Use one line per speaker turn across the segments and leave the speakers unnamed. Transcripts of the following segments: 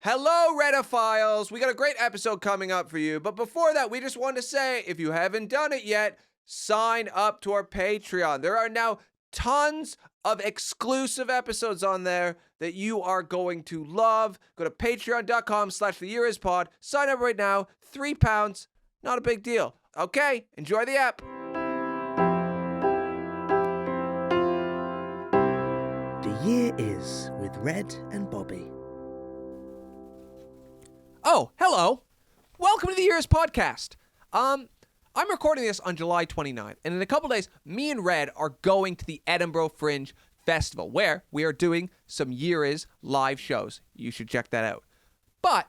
Hello, Redophiles! We got a great episode coming up for you, but before that, we just want to say, if you haven't done it yet, sign up to our Patreon. There are now tons of exclusive episodes on there that you are going to love. Go to patreon.com/theyearispod. Sign up right now. £3. Not a big deal. Okay, enjoy the app.
The Year Is with Red and Bobby.
Oh, hello. Welcome to the Year's podcast. I'm recording this on July 29th, and in a couple days, me and Red are going to the Edinburgh Fringe Festival, where we are doing some Year Is live shows. You should check that out. But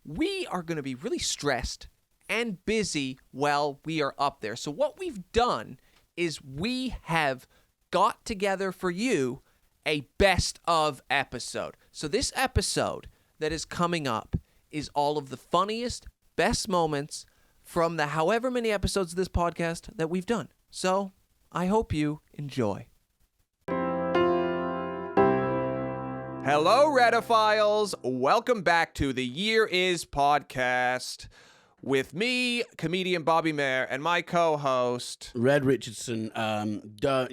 we are going to be really stressed and busy while we are up there. So what we've done is we have got together for you a best of episode. So this episode that is coming up is all of the funniest, best moments from the however many episodes of this podcast that we've done. So I hope you enjoy. Hello, Redophiles. Welcome back to the Year Is podcast with me, comedian Bobby Mair, and my co-host
Red Richardson. Don't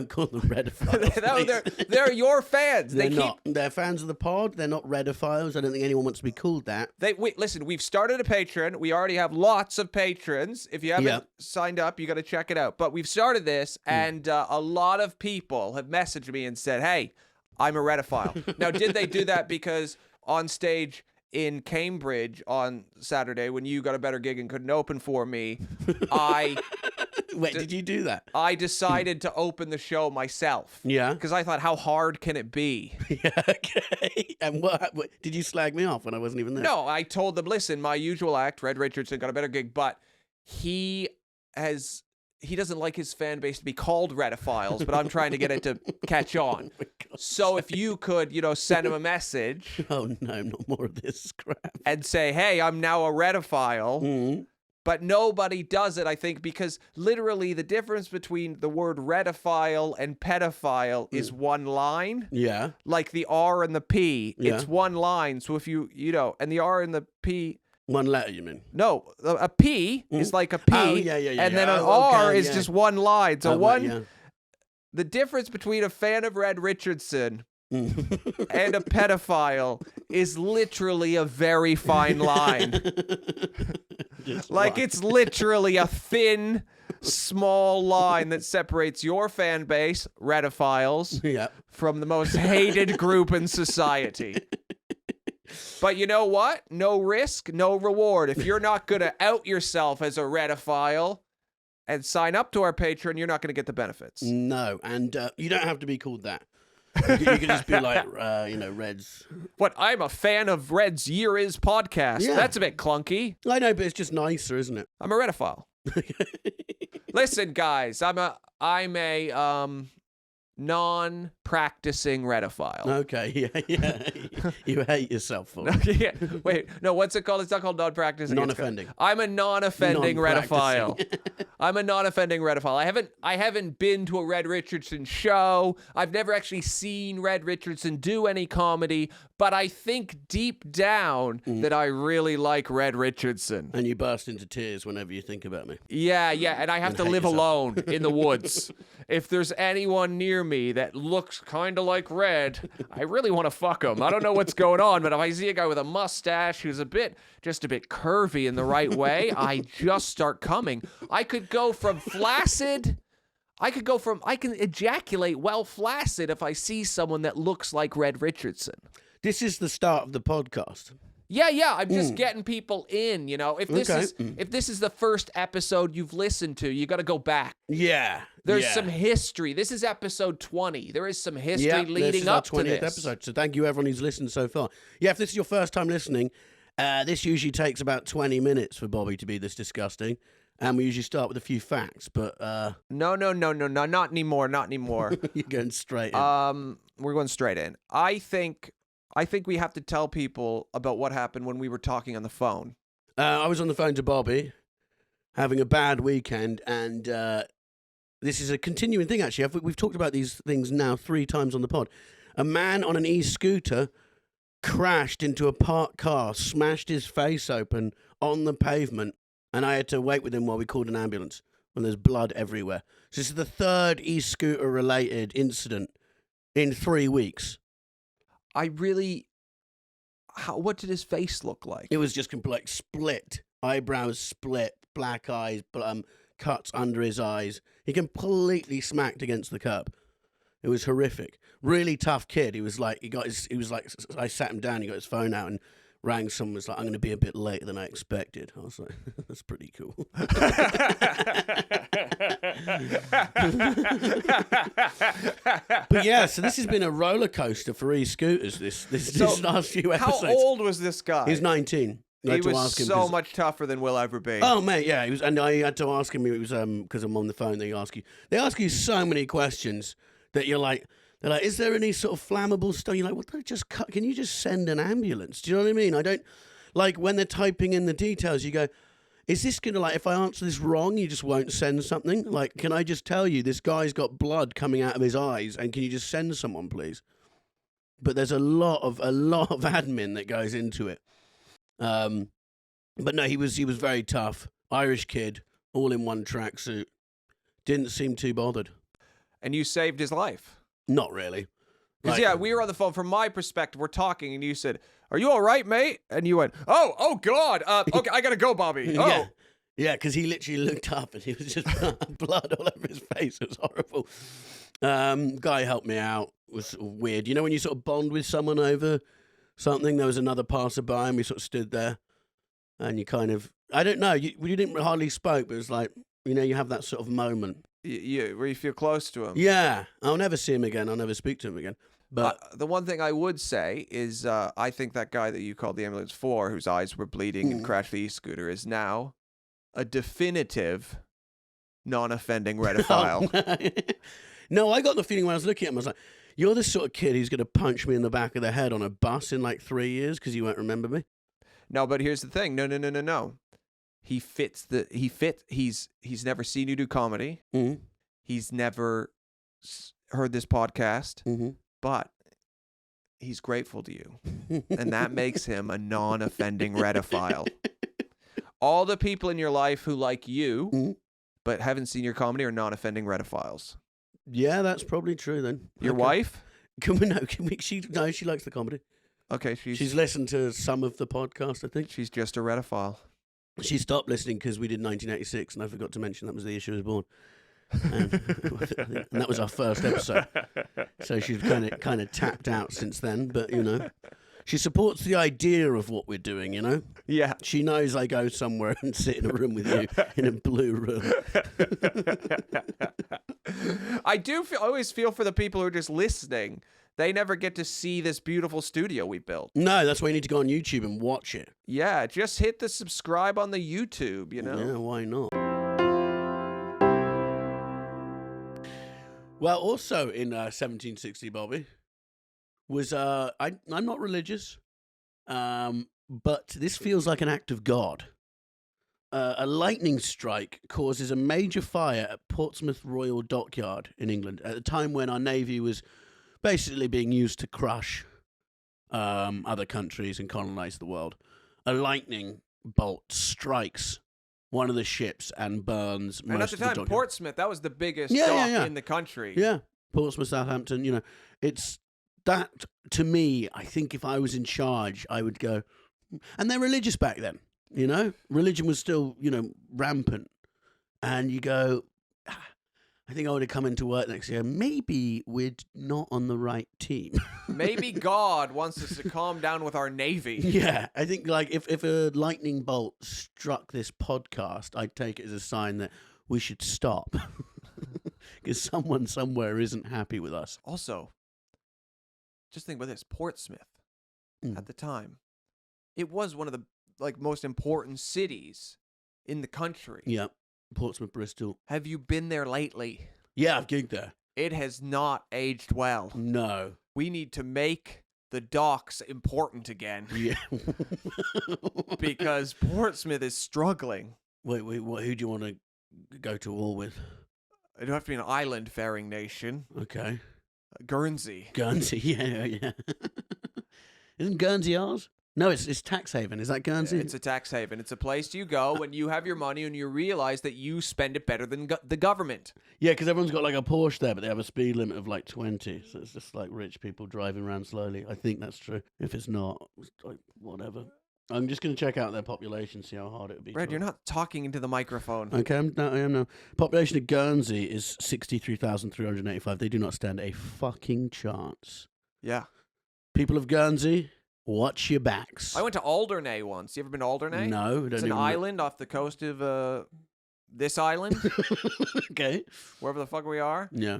call them Redophiles.
they're your fans.
They're fans of the pod. They're not Redophiles. I don't think anyone wants to be called that.
Listen, we've started a Patreon. We already have lots of patrons. If you haven't signed up, you got to check it out. But we've started this, and a lot of people have messaged me and said, "Hey, I'm a Redophile." Now, did they do that because on stage in Cambridge on Saturday, when you got a better gig and couldn't open for me,
Did you do that?
I decided to open the show myself.
Yeah.
Because I thought, how hard can it be?
Yeah, okay. And what did you slag me off when I wasn't even there?
No, I told them, listen, my usual act, Red Richardson, got a better gig, but he doesn't like his fan base to be called Redophiles, but I'm trying to get it to catch on. So if you could, send him a message.
Oh, no, not more of this crap.
And say, hey, I'm now a Redophile.
Mm-hmm.
But nobody does it, I think, because literally the difference between the word Redophile and pedophile is one line.
Yeah.
Like the R and the P,
Yeah.
it's one line. So if and the R and the P...
One letter, you mean?
No, a P is like a P.
Oh, yeah.
And then an R is just one line. So
Yeah.
The difference between a fan of Red Richardson and a pedophile is literally a very fine line. It's literally a thin, small line that separates your fan base, Redophiles, from the most hated group in society. But you know what? No risk, no reward. If you're not going to out yourself as a Redophile and sign up to our Patreon, you're not going to get the benefits.
No, and you don't have to be called that. You can just be like, Red's.
What? I'm a fan of Red's Year Is podcast.
Yeah.
That's a bit clunky.
I know, but it's just nicer, isn't it?
I'm a Redophile. Listen, guys, I'm a non-practicing Redophile.
Okay, yeah. You hate yourself for it.
Yeah. Wait, no, what's it called? It's not called non-practicing.
Non-offending.
I'm a non-offending Redophile. I'm a non-offending Redophile. I haven't been to a Red Richardson show. I've never actually seen Red Richardson do any comedy, but I think deep down that I really like Red Richardson.
And you burst into tears whenever you think about me.
Yeah, and I have to live alone in the woods. If there's anyone near me that looks kind of like Red, I really want to fuck him. I don't know what's going on, but if I see a guy with a mustache who's just a bit curvy in the right way, I just start coming. I could go from flaccid. I can ejaculate while flaccid if I see someone that looks like Red Richardson.
This is the start of the podcast.
Yeah, I'm just getting people in, If this is the first episode you've listened to, you got to go back.
Yeah.
There's some history. This is episode 20. There is some history leading up to this.
This is our 20th episode, so thank you everyone who's listened so far. Yeah, if this is your first time listening, this usually takes about 20 minutes for Bobby to be this disgusting, and we usually start with a few facts, but...
No, not anymore.
You're going straight in.
We're going straight in. I think we have to tell people about what happened when we were talking on the phone.
I was on the phone to Bobby, having a bad weekend, and this is a continuing thing, actually. We've talked about these things now 3 times on the pod. A man on an e-scooter crashed into a parked car, smashed his face open on the pavement, and I had to wait with him while we called an ambulance when there's blood everywhere. So this is the third e-scooter related incident in 3 weeks.
What did his face look like?
It was just like split, eyebrows split, black eyes, cuts under his eyes. He completely smacked against the curb. It was horrific. Really tough kid. I sat him down, he got his phone out and rang someone, was like, I'm going to be a bit later than I expected. I was like, that's pretty cool. But yeah, so this has been a roller coaster for e-scooters, this last few episodes.
How old was this guy?
He's 19.
He was so much tougher than we'll ever be.
Oh, mate, yeah. He was, and I had to ask him, it was because I'm on the phone, they ask you so many questions that they're like, is there any sort of flammable stuff? You're like, can you just send an ambulance? Do you know what I mean? I don't, like, when they're typing in the details, you go, is this going to, like, if I answer this wrong, you just won't send something? Like, can I just tell you this guy's got blood coming out of his eyes, and can you just send someone, please? But there's a lot of admin that goes into it. But no, he was very tough. Irish kid, all in one tracksuit. Didn't seem too bothered.
And you saved his life.
Not really.
Because, we were on the phone. From my perspective, we're talking, and you said, are you all right, mate? And you went, oh, God. Okay, I got to go, Bobby. Oh.
Yeah, because he literally looked up, and he was just blood all over his face. It was horrible. Guy helped me out. It was weird. You know when you sort of bond with someone over something? There was another passerby, and we sort of stood there, and you kind of, I don't know, you didn't hardly spoke, but it was like, you have that sort of moment.
Where you feel close to him.
Yeah. I'll never see him again. I'll never speak to him again. But
the one thing I would say is I think that guy that you called the ambulance for, whose eyes were bleeding and crashed the e-scooter, is now a definitive non-offending redophile.
No, I got the feeling when I was looking at him, I was like, you're the sort of kid who's going to punch me in the back of the head on a bus in like 3 years because you won't remember me.
No, but here's the thing. No. He's never seen you do comedy.
Mm-hmm.
He's never heard this podcast, but he's grateful to you. And that makes him a non-offending redophile. All the people in your life who like you, but haven't seen your comedy are non-offending redophiles.
Yeah, that's probably true then.
Your wife?
She likes the comedy.
Okay,
she's listened to some of the podcast, I think.
She's just a redophile.
She stopped listening because we did 1986, and I forgot to mention that was the year she was born. And that was our first episode. So she's kind of tapped out since then, but she supports the idea of what we're doing,
Yeah.
She knows I go somewhere and sit in a room with you in a blue room.
I always feel for the people who are just listening. They never get to see this beautiful studio we built.
No, that's why you need to go on YouTube and watch it.
Yeah, just hit the subscribe on the YouTube,
Yeah, why not? Well, also in 1760, Bobby, was I'm not religious, but this feels like an act of God. A lightning strike causes a major fire at Portsmouth Royal Dockyard in England at a time when our navy was basically being used to crush other countries and colonize the world. A lightning bolt strikes one of the ships and burns most of the dockyard. And at the time,
Portsmouth, that was the biggest dock in the country.
Yeah, Portsmouth, Southampton, it's that, to me, I think if I was in charge, I would go, and they're religious back then, Religion was still, rampant. And you go, I think I would have come into work next year. Maybe we're not on the right team.
Maybe God wants us to calm down with our navy.
Yeah, I think if a lightning bolt struck this podcast, I'd take it as a sign that we should stop. Because someone somewhere isn't happy with us.
Also, just think about this. Portsmouth, at the time, it was one of the most important cities in the country.
Yeah. Portsmouth, Bristol.
Have you been there lately?
Yeah, I've gigged there.
It has not aged well.
No.
We need to make the docks important again.
Yeah.
Because Portsmouth is struggling.
Wait, who do you want to go to war with?
It'd have to be an island-faring nation.
Okay.
Guernsey.
Yeah. Isn't Guernsey ours? No, it's tax haven. Is that Guernsey?
It's a tax haven. It's a place you go when you have your money and you realize that you spend it better than the government.
Yeah, because everyone's got like a Porsche there, but they have a speed limit of like 20. So it's just like rich people driving around slowly. I think that's true. If it's not, it's like whatever. I'm just going to check out their population, see how hard it would be.
Brad, you're not talking into the microphone.
Okay, I am now. Population of Guernsey is 63,385. They do not stand a fucking chance.
Yeah.
People of Guernsey, watch your backs.
I went to Alderney once. You ever been to Alderney?
No.
It's an island off the coast of this island.
Okay.
Wherever the fuck we are.
Yeah.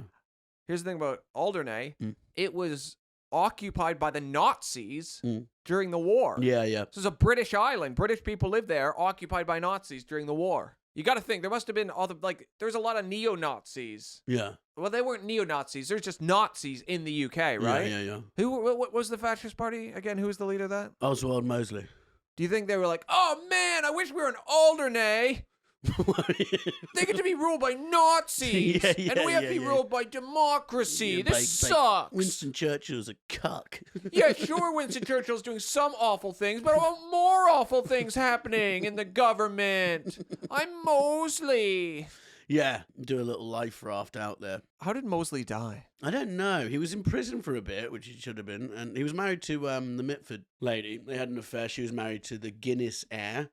Here's the thing about Alderney. It was occupied by the Nazis during the war.
Yeah.
So it's a British island. British people lived there, occupied by Nazis during the war. You got to think, there must have been there's a lot of neo-Nazis.
Yeah.
Well, they weren't neo-Nazis. There's just Nazis in the UK, right?
Yeah.
What was the fascist party again? Who was the leader of that?
Oswald Mosley.
Do you think they were like, oh man, I wish we were in Alderney? They get to be ruled by Nazis, and we have to be ruled by democracy. This sucks.
Winston Churchill's a cuck.
Yeah, sure, Winston Churchill's doing some awful things, but I want more awful things happening in the government. I'm Mosley.
Yeah, do a little life raft out there.
How did Mosley die?
I don't know. He was in prison for a bit, which he should have been, and he was married to the Medford lady. They had an affair. She was married to the Guinness heir.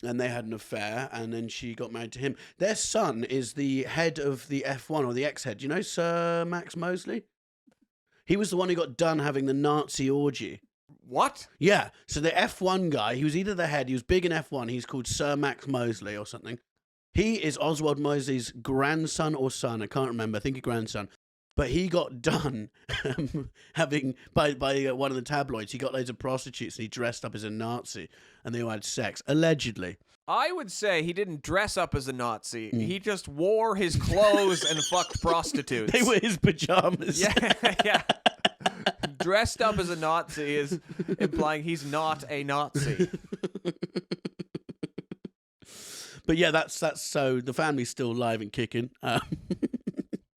And they had an affair, and then she got married to him. Their son is the head of the F1, or the ex-head. Do you know Sir Max Mosley? He was the one who got done having the Nazi orgy.
What?
Yeah. So the F1 guy, he was either the head, he was big in F1, he's called Sir Max Mosley or something. He is Oswald Mosley's grandson or son, I can't remember, I think a grandson. But he got done having, by one of the tabloids, he got loads of prostitutes and he dressed up as a Nazi and they all had sex, allegedly.
I would say he didn't dress up as a Nazi. He just wore his clothes and fucked prostitutes.
They were his pajamas.
Yeah. Dressed up as a Nazi is implying he's not a Nazi.
But yeah, that's so the family's still alive and kicking.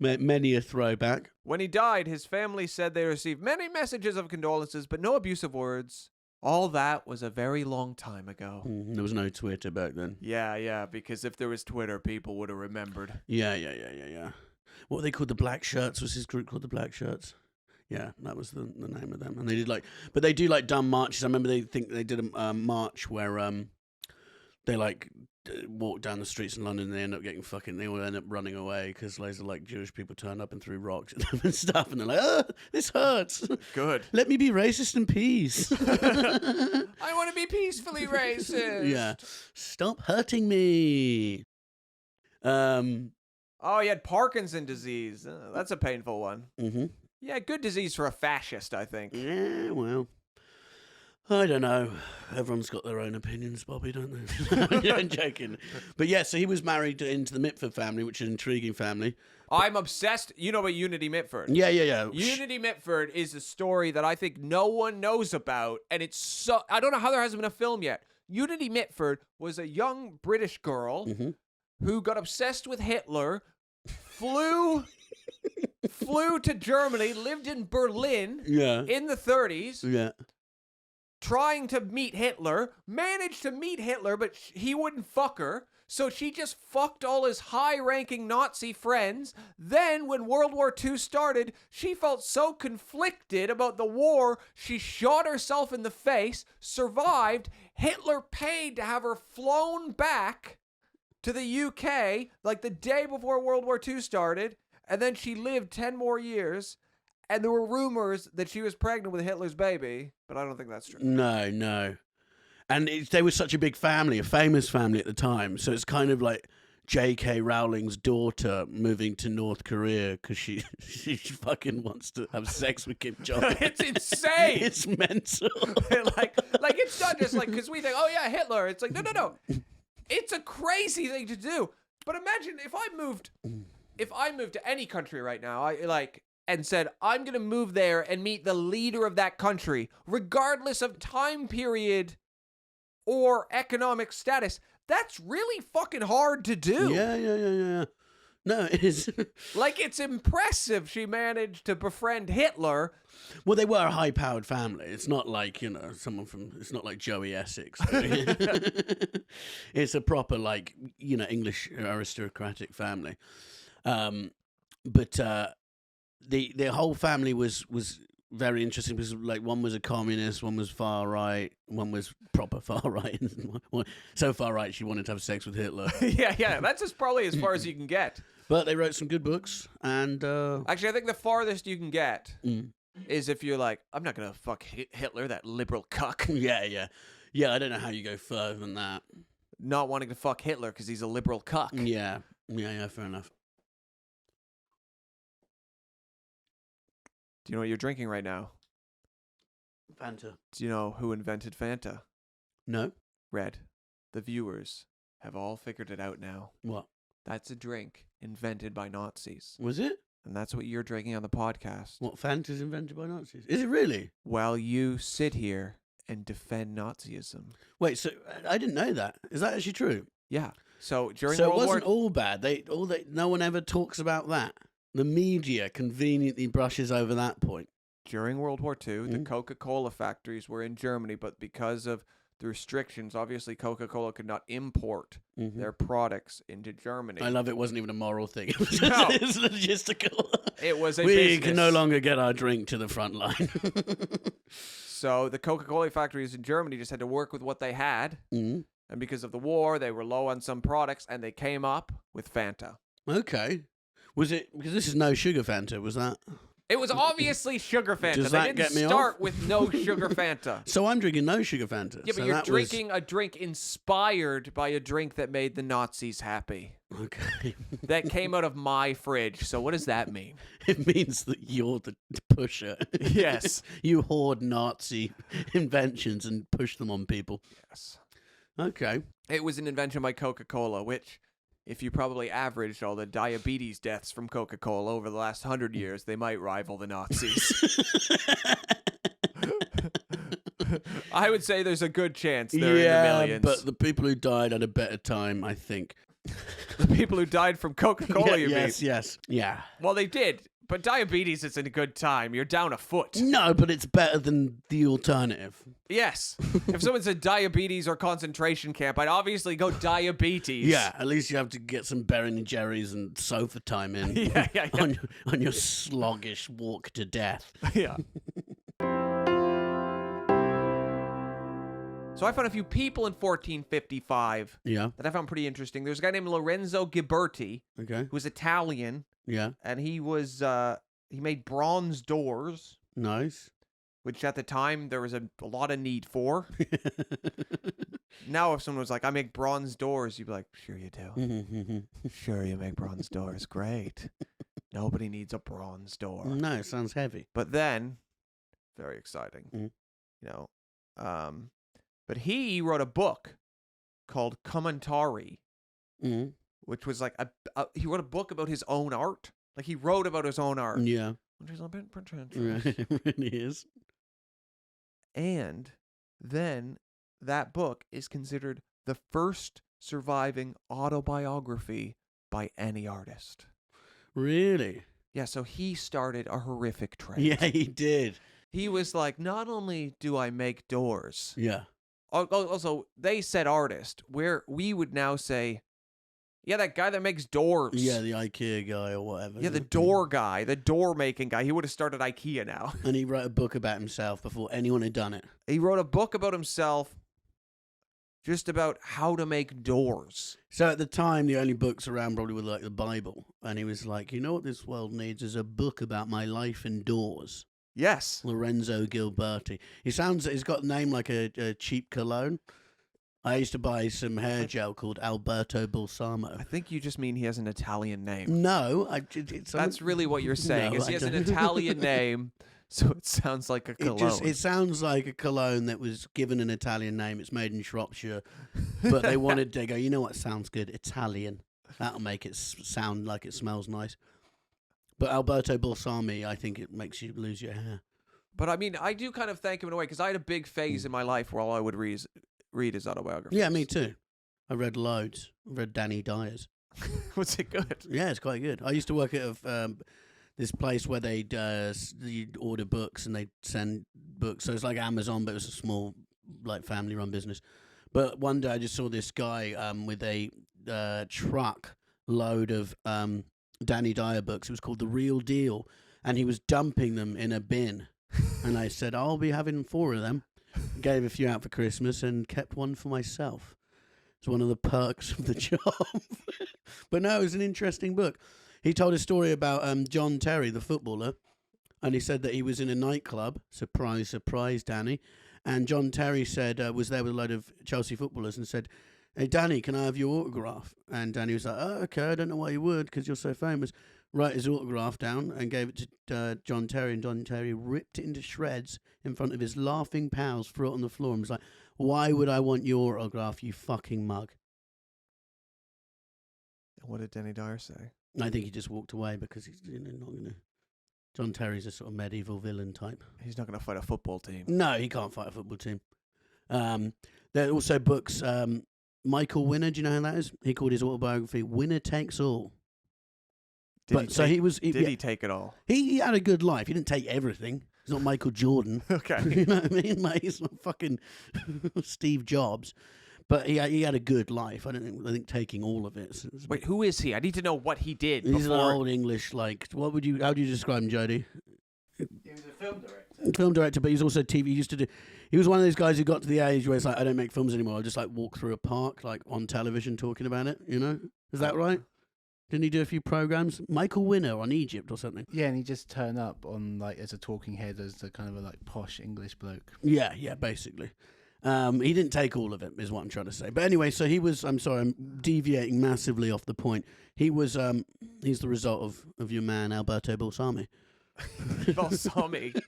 Many a throwback.
When he died, his family said they received many messages of condolences, but no abusive words. All that was a very long time ago.
There was no Twitter back then.
Yeah, because if there was Twitter, people would have remembered.
Yeah. What were they called? The Black Shirts? Was his group called the Black Shirts? Yeah, that was the name of them. And they did but they do dumb marches. I remember they did a march where they walk down the streets in London and they end up they all end up running away because loads of Jewish people turned up and threw rocks at them and stuff, and they're like, oh, this hurts.
Good.
Let me be racist in peace.
I want to be peacefully racist.
Yeah. Stop hurting me.
Oh, he had Parkinson's disease. That's a painful one.
Mm-hmm.
Yeah, good disease for a fascist, I think.
Yeah, well, I don't know. Everyone's got their own opinions, Bobby, don't they? I'm joking. But yeah, so he was married into the Mitford family, which is an intriguing family.
I'm obsessed. You know about Unity Mitford?
Yeah.
Unity Mitford is a story that I think no one knows about, and it's so... I don't know how there hasn't been a film yet. Unity Mitford was a young British girl who got obsessed with Hitler, flew to Germany, lived in Berlin in the 30s.
Yeah.
Trying to meet Hitler, managed to meet Hitler, but he wouldn't fuck her, so she just fucked all his high-ranking Nazi friends. Then, when World War II started, she felt so conflicted about the war, she shot herself in the face, survived. Hitler paid to have her flown back to the UK, the day before World War II started, and then she lived 10 more years. And there were rumors that she was pregnant with Hitler's baby, but I don't think that's true.
No. And they were such a big family, a famous family at the time. So it's kind of like J.K. Rowling's daughter moving to North Korea because she fucking wants to have sex with Kim Jong-un.
It's insane.
It's mental.
It's not just because we think, oh yeah, Hitler. It's like, no. It's a crazy thing to do. But imagine if I moved to any country right now, and said, I'm going to move there and meet the leader of that country, regardless of time period or economic status. That's really fucking hard to do.
Yeah. No, it is.
Like, it's impressive she managed to befriend Hitler.
Well, they were a high-powered family. It's not like, someone from... It's not like Joey Essex. It's a proper, like, English aristocratic family. But the whole family was very interesting because, like, one was a communist, one was far right, one was proper far right. So far right, she wanted to have sex with Hitler.
Yeah. That's just probably as far as you can get.
But they wrote some good books, and...
Actually, I think the farthest you can get is if you're like, I'm not going to fuck Hitler, that liberal cuck.
Yeah. Yeah, I don't know how you go further than that.
Not wanting to fuck Hitler because he's a liberal cuck.
Yeah, fair enough.
Do you know what you're drinking right now?
Fanta.
Do you know who invented Fanta?
No.
Red. The viewers have all figured it out now.
What?
That's a drink invented by Nazis.
Was it?
And that's what you're drinking on the podcast.
What, Fanta's invented by Nazis? Is it really?
While you sit here and defend Nazism.
Wait, so I didn't know that. Is that actually true?
Yeah. So during
So
World
it
War
wasn't all bad. No one ever talks about that. The media conveniently brushes over that point.
During World War II, the Coca-Cola factories were in Germany, but because of the restrictions, obviously Coca-Cola could not import their products into Germany.
I love it. Wasn't even a moral thing. It was
No.
it's logistical.
It was a
We
business.
can no longer get our drink to the front line.
So the Coca-Cola factories in Germany just had to work with what they had. And because of the war, they were low on some products, and they came up with Fanta.
Okay. Was it, because this is no sugar Fanta, was that?
It was obviously sugar Fanta.
Does
They
that
didn't
get me
start
off?
with no sugar Fanta.
So I'm drinking no sugar Fanta.
Yeah, but
so
you're
that
drinking a drink inspired by a drink that made the Nazis happy.
Okay.
That came out of my fridge. So what does that mean?
It means that you're the pusher.
Yes.
You hoard Nazi inventions and push them on people.
Yes.
Okay.
It was an invention by Coca-Cola, which, if you probably averaged all the diabetes deaths from Coca-Cola over the last 100 years, they might rival the Nazis. I would say there's a good chance they're in the millions.
But the people who died had a better time, I think.
The people who died from Coca-Cola, you mean?
Yes. Yeah.
Well, they did. But diabetes isn't a good time. You're down a foot.
No, but it's better than the alternative.
Yes. If someone said diabetes or concentration camp, I'd obviously go diabetes.
Yeah, at least you have to get some Ben and Jerry's and sofa time in.
Yeah.
On your sluggish walk to death.
Yeah. So I found a few people in 1455
Yeah.
that I found pretty interesting. There's a guy named Lorenzo Ghiberti,
Okay.
who was Italian,
Yeah.
and he made bronze doors,
Nice.
which at the time there was a lot of need for. Now if someone was like, I make bronze doors, you'd be like, sure you do. Sure you make bronze doors. Great. Nobody needs a bronze door.
No, it sounds heavy.
But then, very exciting, but he wrote a book called Commentary, which was like he wrote a book about his own art. Like he wrote about his own art.
Yeah.
Which is a bit pretentious.
It really is.
And then that book is considered the first surviving autobiography by any artist.
Really?
Yeah, so he started a horrific trend.
Yeah, he did.
He was like, not only do I make doors.
Yeah.
Also, they said artist, where we would now say, yeah, that guy that makes doors.
Yeah, the IKEA guy or whatever.
Yeah, the door guy, the door making guy. He would have started IKEA now.
And he wrote a book about himself before anyone had done it.
He wrote a book about himself, just about how to make doors.
So at the time, the only books around probably were like the Bible. And he was like, you know what this world needs is a book about my life indoors.
Yes.
Lorenzo Ghiberti. He's got a name like a cheap cologne. I used to buy some hair gel called Alberto Balsamo.
I think you just mean he has an Italian name.
No,
That's really what you're saying,
No,
is he
I
has an
don't.
Italian name, so it sounds like a cologne.
It sounds like a cologne that was given an Italian name. It's made in Shropshire, but they go, you know what sounds good? Italian. That'll make it sound like it smells nice. But Alberto Balsami, I think it makes you lose your hair.
But I mean, I do kind of thank him in a way, because I had a big phase in my life where all I would read his autobiography.
Yeah, me too. I read loads. I read Danny Dyer's.
Was it good?
Yeah, it's quite good. I used to work at this place where you'd order books and they'd send books. So it's like Amazon, but it was a small, like, family-run business. But one day I just saw this guy with a truck load of Danny Dyer books. It was called The Real Deal, and he was dumping them in a bin. And I said, I'll be having 4 of them. Gave a few out for Christmas and kept one for myself. It's one of the perks of the job. But no, it was an interesting book. He told a story about John Terry, the footballer, and he said that he was in a nightclub. Surprise, surprise, Danny. And John Terry said, was there with a load of Chelsea footballers and said, hey, Danny, can I have your autograph? And Danny was like, oh, okay, I don't know why you would because you're so famous. Write his autograph down and gave it to John Terry, and John Terry ripped it into shreds in front of his laughing pals, threw it on the floor, and was like, why would I want your autograph, you fucking mug?
What did Danny Dyer say?
I think he just walked away because he's not going to. John Terry's a sort of medieval villain type.
He's not going to fight a football team.
No, he can't fight a football team. There are also books. Michael Winner, do you know who that is? He called his autobiography "Winner Takes All."
Did he take it all?
He had a good life. He didn't take everything. He's not Michael Jordan.
Okay.
You know what I mean? Like, he's not fucking Steve Jobs. But he had a good life. I think taking all of it.
Wait, who is he? I need to know what he did.
He's an old English, like, how would you describe him, Jody?
He was a film director.
Film director, but he's also TV. He was one of those guys who got to the age where it's like, I don't make films anymore. I just like walk through a park, like on television talking about it, you know? Is that right? Didn't he do a few programs? Michael Winner on Egypt or something?
Yeah, and he just turned up on, like, as a talking head, as a kind of a, like, posh English bloke.
Yeah, basically. He didn't take all of it, is what I'm trying to say. But anyway, so he was, I'm sorry, I'm deviating massively off the point. He was, he's the result of your man, Alberto Balsami.
Balsami?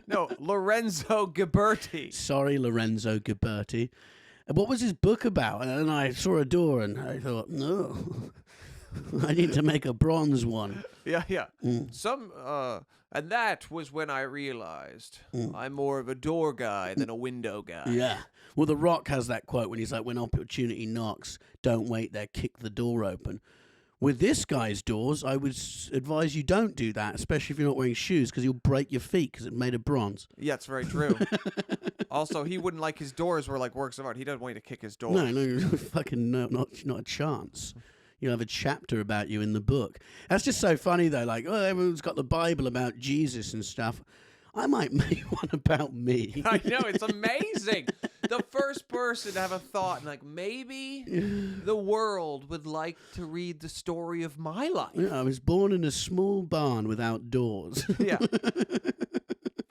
No, Lorenzo Ghiberti.
Sorry, Lorenzo Ghiberti. What was his book about? And I saw a door and I thought, no, I need to make a bronze one.
Yeah. And that was when I realized I'm more of a door guy than a window guy.
Yeah. Well, The Rock has that quote when he's like, when opportunity knocks, don't wait there, kick the door open. With this guy's doors, I would advise you don't do that, especially if you're not wearing shoes, because you'll break your feet because it's made of bronze.
Yeah, it's very true. Also, he wouldn't like his doors were like works of art. He doesn't want you to kick his door.
No, fucking no, not a chance. You'll have a chapter about you in the book. That's just so funny, though. Like, oh, everyone's got the Bible about Jesus and stuff. I might make one about me.
I know, it's amazing. The first person to have a thought, and like, maybe the world would like to read the story of my life.
Yeah, I was born in a small barn without doors.
Yeah.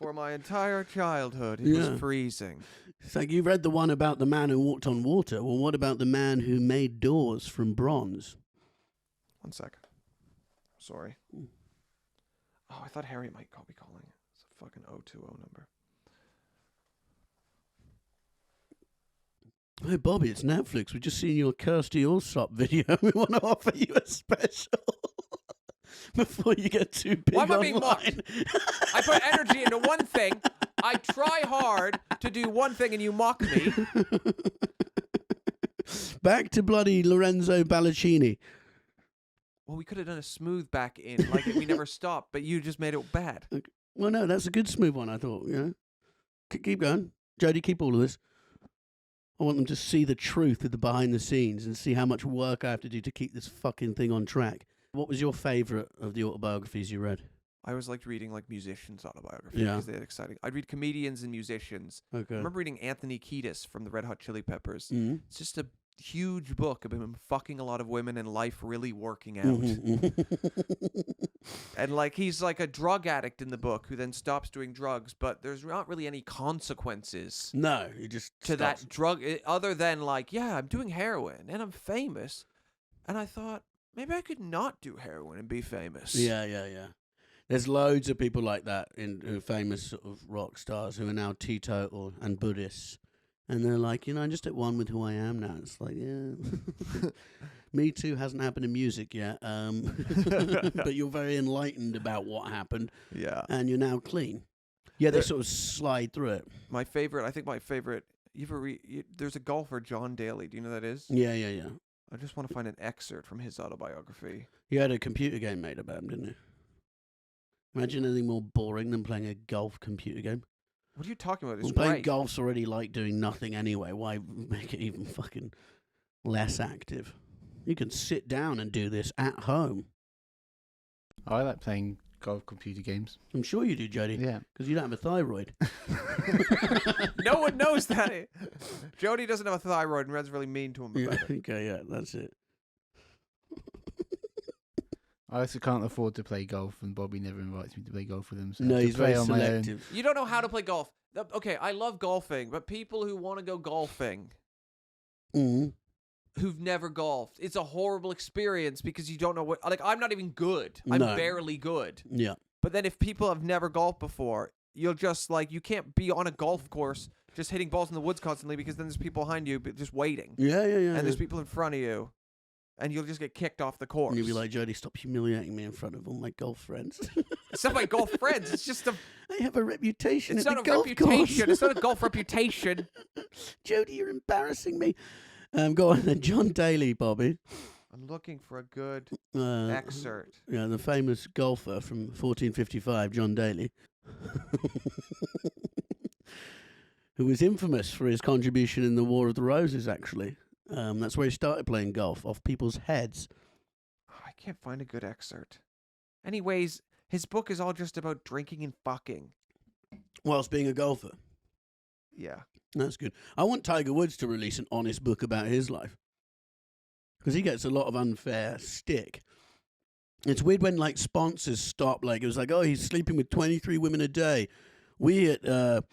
For my entire childhood, it was freezing.
It's like, you read the one about the man who walked on water. Well, what about the man who made doors from bronze?
1 second. Sorry. Oh, I thought Harry might be calling. It's a fucking 020 number.
Hey, Bobby, it's Netflix. We've just seen your Kirsty Allsop video. We want to offer you a special before you get too big.
Why am I
online.
being mocked? I put energy into one thing. I try hard to do one thing, and you mock me.
Back to bloody Lorenzo Ballaccini.
Well, we could have done a smooth back in, like we never stopped, but you just made it bad.
Okay. Well, no, that's a good smooth one, I thought. You know, keep going, Jody. Keep all of this. I want them to see the truth of the behind the scenes and see how much work I have to do to keep this fucking thing on track. What was your favourite of the autobiographies you read?
I always liked reading like musicians' autobiographies because they had exciting. I'd read comedians and musicians.
Okay.
I remember reading Anthony Kiedis from the Red Hot Chili Peppers.
Mm-hmm.
It's just a huge book about him fucking a lot of women and life really working out.
Mm-hmm.
And like he's like a drug addict in the book who then stops doing drugs, but there's not really any consequences.
No, he just
to
stops.
that drug other than like, yeah, I'm doing heroin and I'm famous. And I thought maybe I could not do heroin and be famous.
Yeah. There's loads of people like that who are famous sort of rock stars who are now teetotal and Buddhists. And they're like, I'm just at one with who I am now. It's like, yeah. Me Too hasn't happened in music yet. But you're very enlightened about what happened.
Yeah.
And you're now clean. Yeah, they sort of slide through it.
My favorite, you ever there's a golfer, John Daly. Do you know who that is?
Yeah.
I just want to find an excerpt from his autobiography.
He had a computer game made about him, didn't he? Imagine anything more boring than playing a golf computer game.
What are you talking about? It's
Well, playing
great.
golf's already like doing nothing anyway. Why make it even fucking less active? You can sit down and do this at home.
I like playing golf computer games.
I'm sure you do, Jody.
Yeah.
Because you don't have a thyroid.
No one knows that. Jody doesn't have a thyroid, and Red's really mean to him about it.
Okay, yeah, that's it.
I also can't afford to play golf, and Bobby never invites me to play golf with him. So I
No,
have to
he's
play
very
on my own.
selective.
You don't know how to play golf. Okay, I love golfing, but people who want to go golfing
Mm.
who've never golfed, it's a horrible experience because you don't know what. Like, I'm not even good. I'm
No.
barely good.
Yeah.
But then if people have never golfed before, you'll just like you can't be on a golf course just hitting balls in the woods constantly because then there's people behind you just waiting,
Yeah.
and there's people in front of you, and you'll just get kicked off the course.
And you'll be like, Jody, stop humiliating me in front of all my golf friends.
It's not my golf friends. It's just a.
I have a reputation
It's
at
not
the
a
golf
reputation.
course.
It's not a golf reputation.
Jody, you're embarrassing me. Go on then, John Daly, Bobby.
I'm looking for a good
Uh,
excerpt.
Yeah, the famous golfer from 1455, John Daly, who was infamous for his contribution in the War of the Roses, actually. That's where he started playing golf, off people's heads.
Oh, I can't find a good excerpt. Anyways, his book is all just about drinking and fucking.
Whilst being a golfer.
Yeah.
That's good. I want Tiger Woods to release an honest book about his life. Because he gets a lot of unfair stick. It's weird when, like, sponsors stop. Like, it was like, oh, he's sleeping with 23 women a day. We at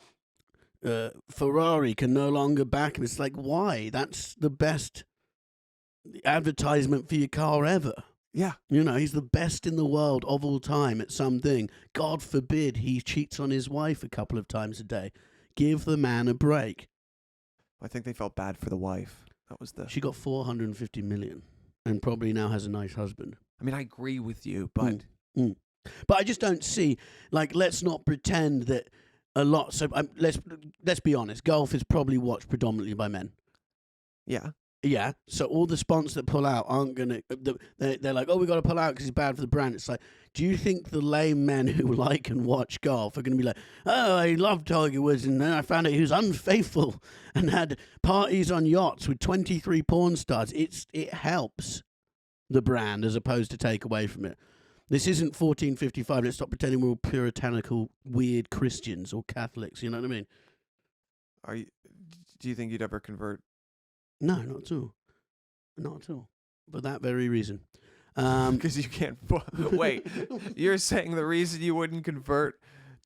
Ferrari can no longer back him. It's like, why? That's the best advertisement for your car ever.
Yeah.
You know, he's the best in the world of all time at something. God forbid he cheats on his wife a couple of times a day. Give the man a break.
I think they felt bad for the wife. That was the.
She got 450 million and probably now has a nice husband.
I mean, I agree with you, but
But I just don't see, like, let's not pretend that a lot. So let's be honest. Golf is probably watched predominantly by men.
yeah.
Yeah. So all the sponsors that pull out aren't gonna. They're like, oh, we got to pull out because it's bad for the brand. It's like, do you think the lame men who like and watch golf are going to be like, oh, I love Tiger Woods, and then I found out he was unfaithful and had parties on yachts with 23 porn stars? It helps the brand as opposed to take away from it. This isn't 1455. Let's stop pretending we're all puritanical, weird Christians or Catholics. You know what I mean?
Do you think you'd ever convert?
No, not at all. Not at all. For that very reason.
Because you can't. Wait, you're saying the reason you wouldn't convert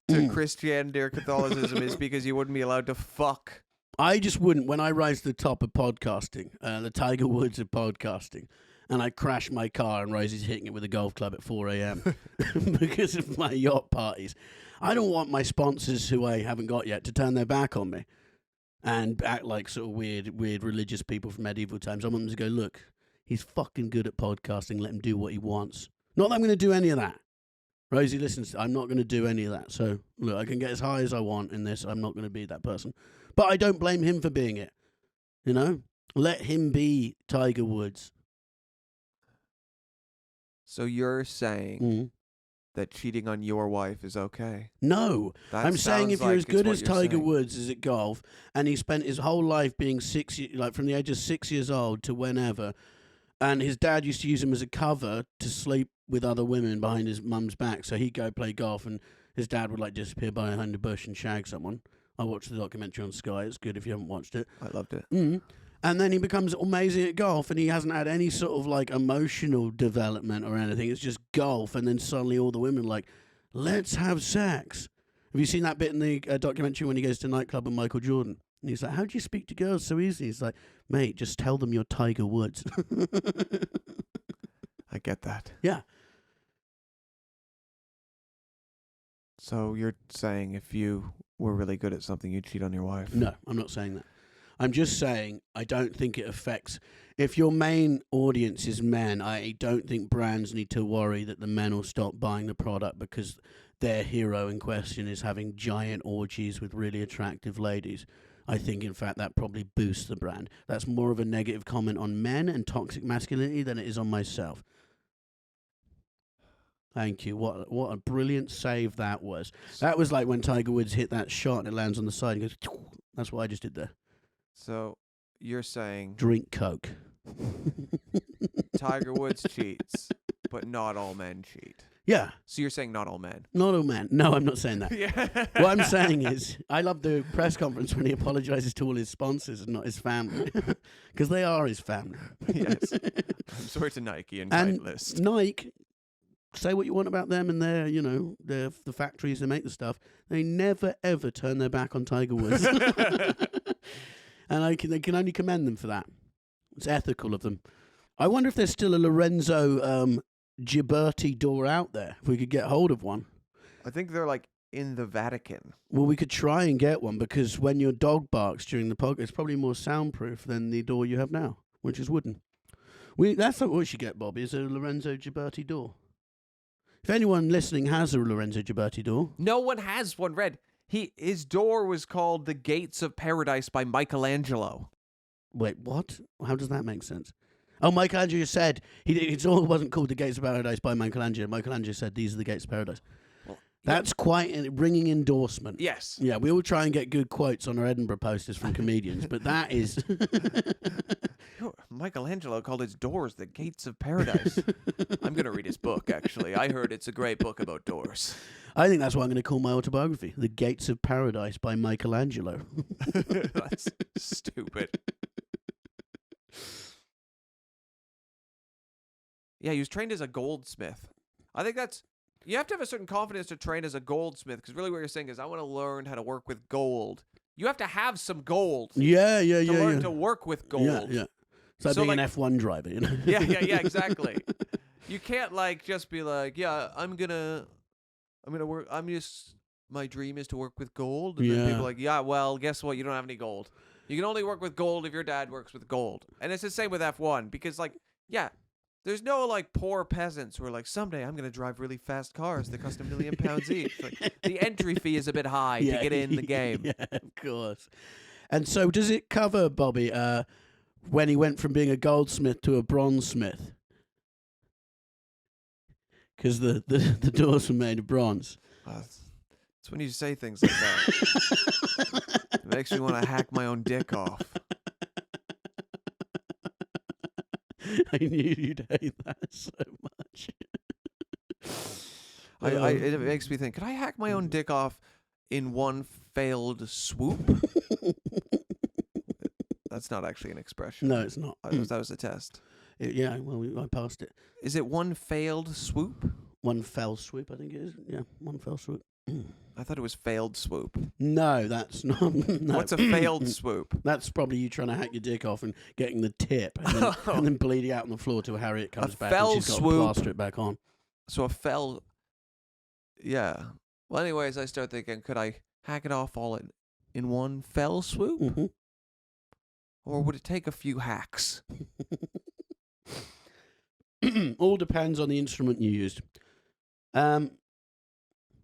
to Christianity or Catholicism is because you wouldn't be allowed to fuck?
I just wouldn't. When I rise to the top of podcasting, the Tiger Woods of podcasting, and I crash my car and Rosie's hitting it with a golf club at 4 a.m. because of my yacht parties, I don't want my sponsors, who I haven't got yet, to turn their back on me and act like sort of weird religious people from medieval times. I want them to go, look, he's fucking good at podcasting. Let him do what he wants. Not that I'm going to do any of that. Rosie listens, I'm not going to do any of that. So, look, I can get as high as I want in this. I'm not going to be that person. But I don't blame him for being it. You know? Let him be Tiger Woods.
So you're saying that cheating on your wife is okay?
No.
That
I'm saying if
sounds
you're
like
as
it's
good
what
as
you're
Tiger
saying.
Woods is at golf, and he spent his whole life being from the age of 6 years old to whenever, and his dad used to use him as a cover to sleep with other women behind his mum's back, so he'd go play golf, and his dad would like disappear behind a bush and shag someone. I watched the documentary on Sky. It's good if you haven't watched it.
I loved it.
And then he becomes amazing at golf, and he hasn't had any sort of like emotional development or anything. It's just golf, and then suddenly all the women are like, let's have sex. Have you seen that bit in the documentary when he goes to a nightclub with Michael Jordan? And he's like, how do you speak to girls so easy? He's like, mate, just tell them you're Tiger Woods.
I get that.
Yeah.
So you're saying if you were really good at something, you'd cheat on your wife?
No, I'm not saying that. I'm just saying I don't think it affects. If your main audience is men, I don't think brands need to worry that the men will stop buying the product because their hero in question is having giant orgies with really attractive ladies. I think, in fact, that probably boosts the brand. That's more of a negative comment on men and toxic masculinity than it is on myself. Thank you. What a brilliant save that was. That was like when Tiger Woods hit that shot and it lands on the side and goes, that's what I just did there.
So you're saying
Drink Coke.
Tiger Woods cheats, but not all men cheat.
Yeah.
So you're saying not all men.
Not all men. No, I'm not saying that.
Yeah.
What I'm saying is, I love the press conference when he apologizes to all his sponsors and not his family, because they are his family.
Yes. I'm sorry to Nike and
And
Titleist.
Nike, say what you want about them and their, the factories that make the stuff. They never ever turn their back on Tiger Woods, and they can only commend them for that. It's ethical of them. I wonder if there's still a Lorenzo Ghiberti door out there. If we could get hold of one.
I think they're like in the Vatican.
Well, we could try and get one, because when your dog barks during the podcast, it's probably more soundproof than the door you have now, which is wooden. That's what we should get, Bobby, is a Lorenzo Ghiberti door. If anyone listening has a Lorenzo Ghiberti door.
No one has one, Red. His door was called The Gates of Paradise by Michelangelo.
Wait, what? How does that make sense? Oh, Michelangelo said it all wasn't called The Gates of Paradise by Michelangelo. Michelangelo said these are the gates of paradise.
Well,
That's quite a ringing endorsement.
Yes.
Yeah, we all try and get good quotes on our Edinburgh posters from comedians, but that is...
Michelangelo called his doors the Gates of Paradise. I'm going to read his book, actually. I heard it's a great book about doors.
I think that's what I'm going to call my autobiography, The Gates of Paradise by Michelangelo.
That's stupid. Yeah, he was trained as a goldsmith. I think you have to have a certain confidence to train as a goldsmith, because really what you're saying is, I want to learn how to work with gold. You have to have some gold.
Yeah.
To learn to work with gold.
Yeah. It's like being an F1 driver, you know?
Yeah, exactly. You can't just be like, yeah, I'm gonna work. My dream is to work with gold. And then people are like, yeah, well, guess what? You don't have any gold. You can only work with gold if your dad works with gold. And it's the same with F1, because there's no poor peasants who are like, someday I'm gonna drive really fast cars that cost £1 million each. The entry fee is a bit high to get in the game.
Yeah, of course. And so, does it cover, Bobby, when he went from being a goldsmith to a bronzesmith? Because the doors were made of bronze.
It's when you say things like that. It makes me want to hack my own dick off.
I knew you'd hate that so much.
It makes me think, could I hack my own dick off in one failed swoop? That's not actually an expression.
No, it's not.
That was a test.
I passed it.
Is it one failed swoop?
One fell swoop, I think it is. Yeah, one fell swoop.
I thought it was failed swoop.
No, that's not. No.
What's a failed swoop?
That's probably you trying to hack your dick off and getting the tip and then bleeding out on the floor till Harriet comes back and she's got to plaster it back on.
So a fell... Yeah. Well, anyways, I start thinking, could I hack it off all in one fell swoop?
Mm-hmm.
Or would it take a few hacks?
All depends on the instrument you used.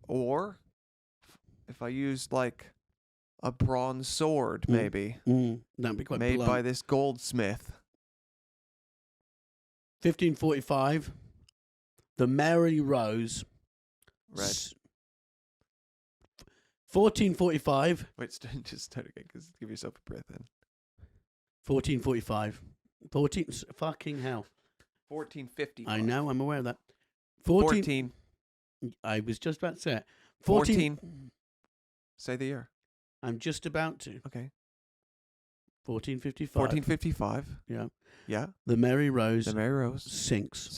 Or if I used a bronze sword, maybe.
That'd be quite
made
blunt.
by this goldsmith.
1545. The Mary Rose.
Red.
1445.
Wait, just start again, because give yourself a breath in.
1445. Fucking hell.
1450.
I know, I'm aware of that.
14.
I was just about to say it.
14. Say the year.
I'm just about to.
Okay.
1455.
1455.
Yeah.
Yeah.
The Mary Rose.
The Mary Rose
sinks.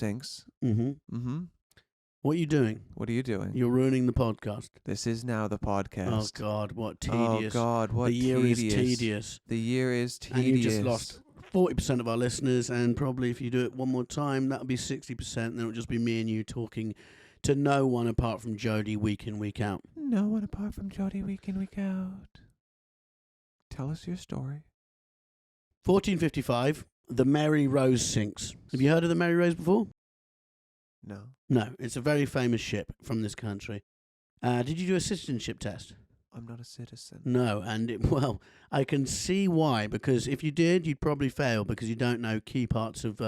Mm-hmm. Mm-hmm.
What are you doing?
What are you doing?
You're ruining the podcast.
This is now the podcast.
Oh, God, what tedious.
Oh, God, what
the year
tedious.
is tedious.
The year is tedious.
And you just lost 40% of our listeners, and probably if you do it one more time, that'll be 60%, and it'll just be me and you talking to no one apart from Jody week in, week out.
No one apart from Jody week in, week out. Tell us your story.
1455, the Mary Rose sinks. Have you heard of the Mary Rose before?
No.
No, it's a very famous ship from this country. Did you do a citizenship test?
I'm not a citizen.
No, and well, I can see why, because if you did, you'd probably fail because you don't know key parts of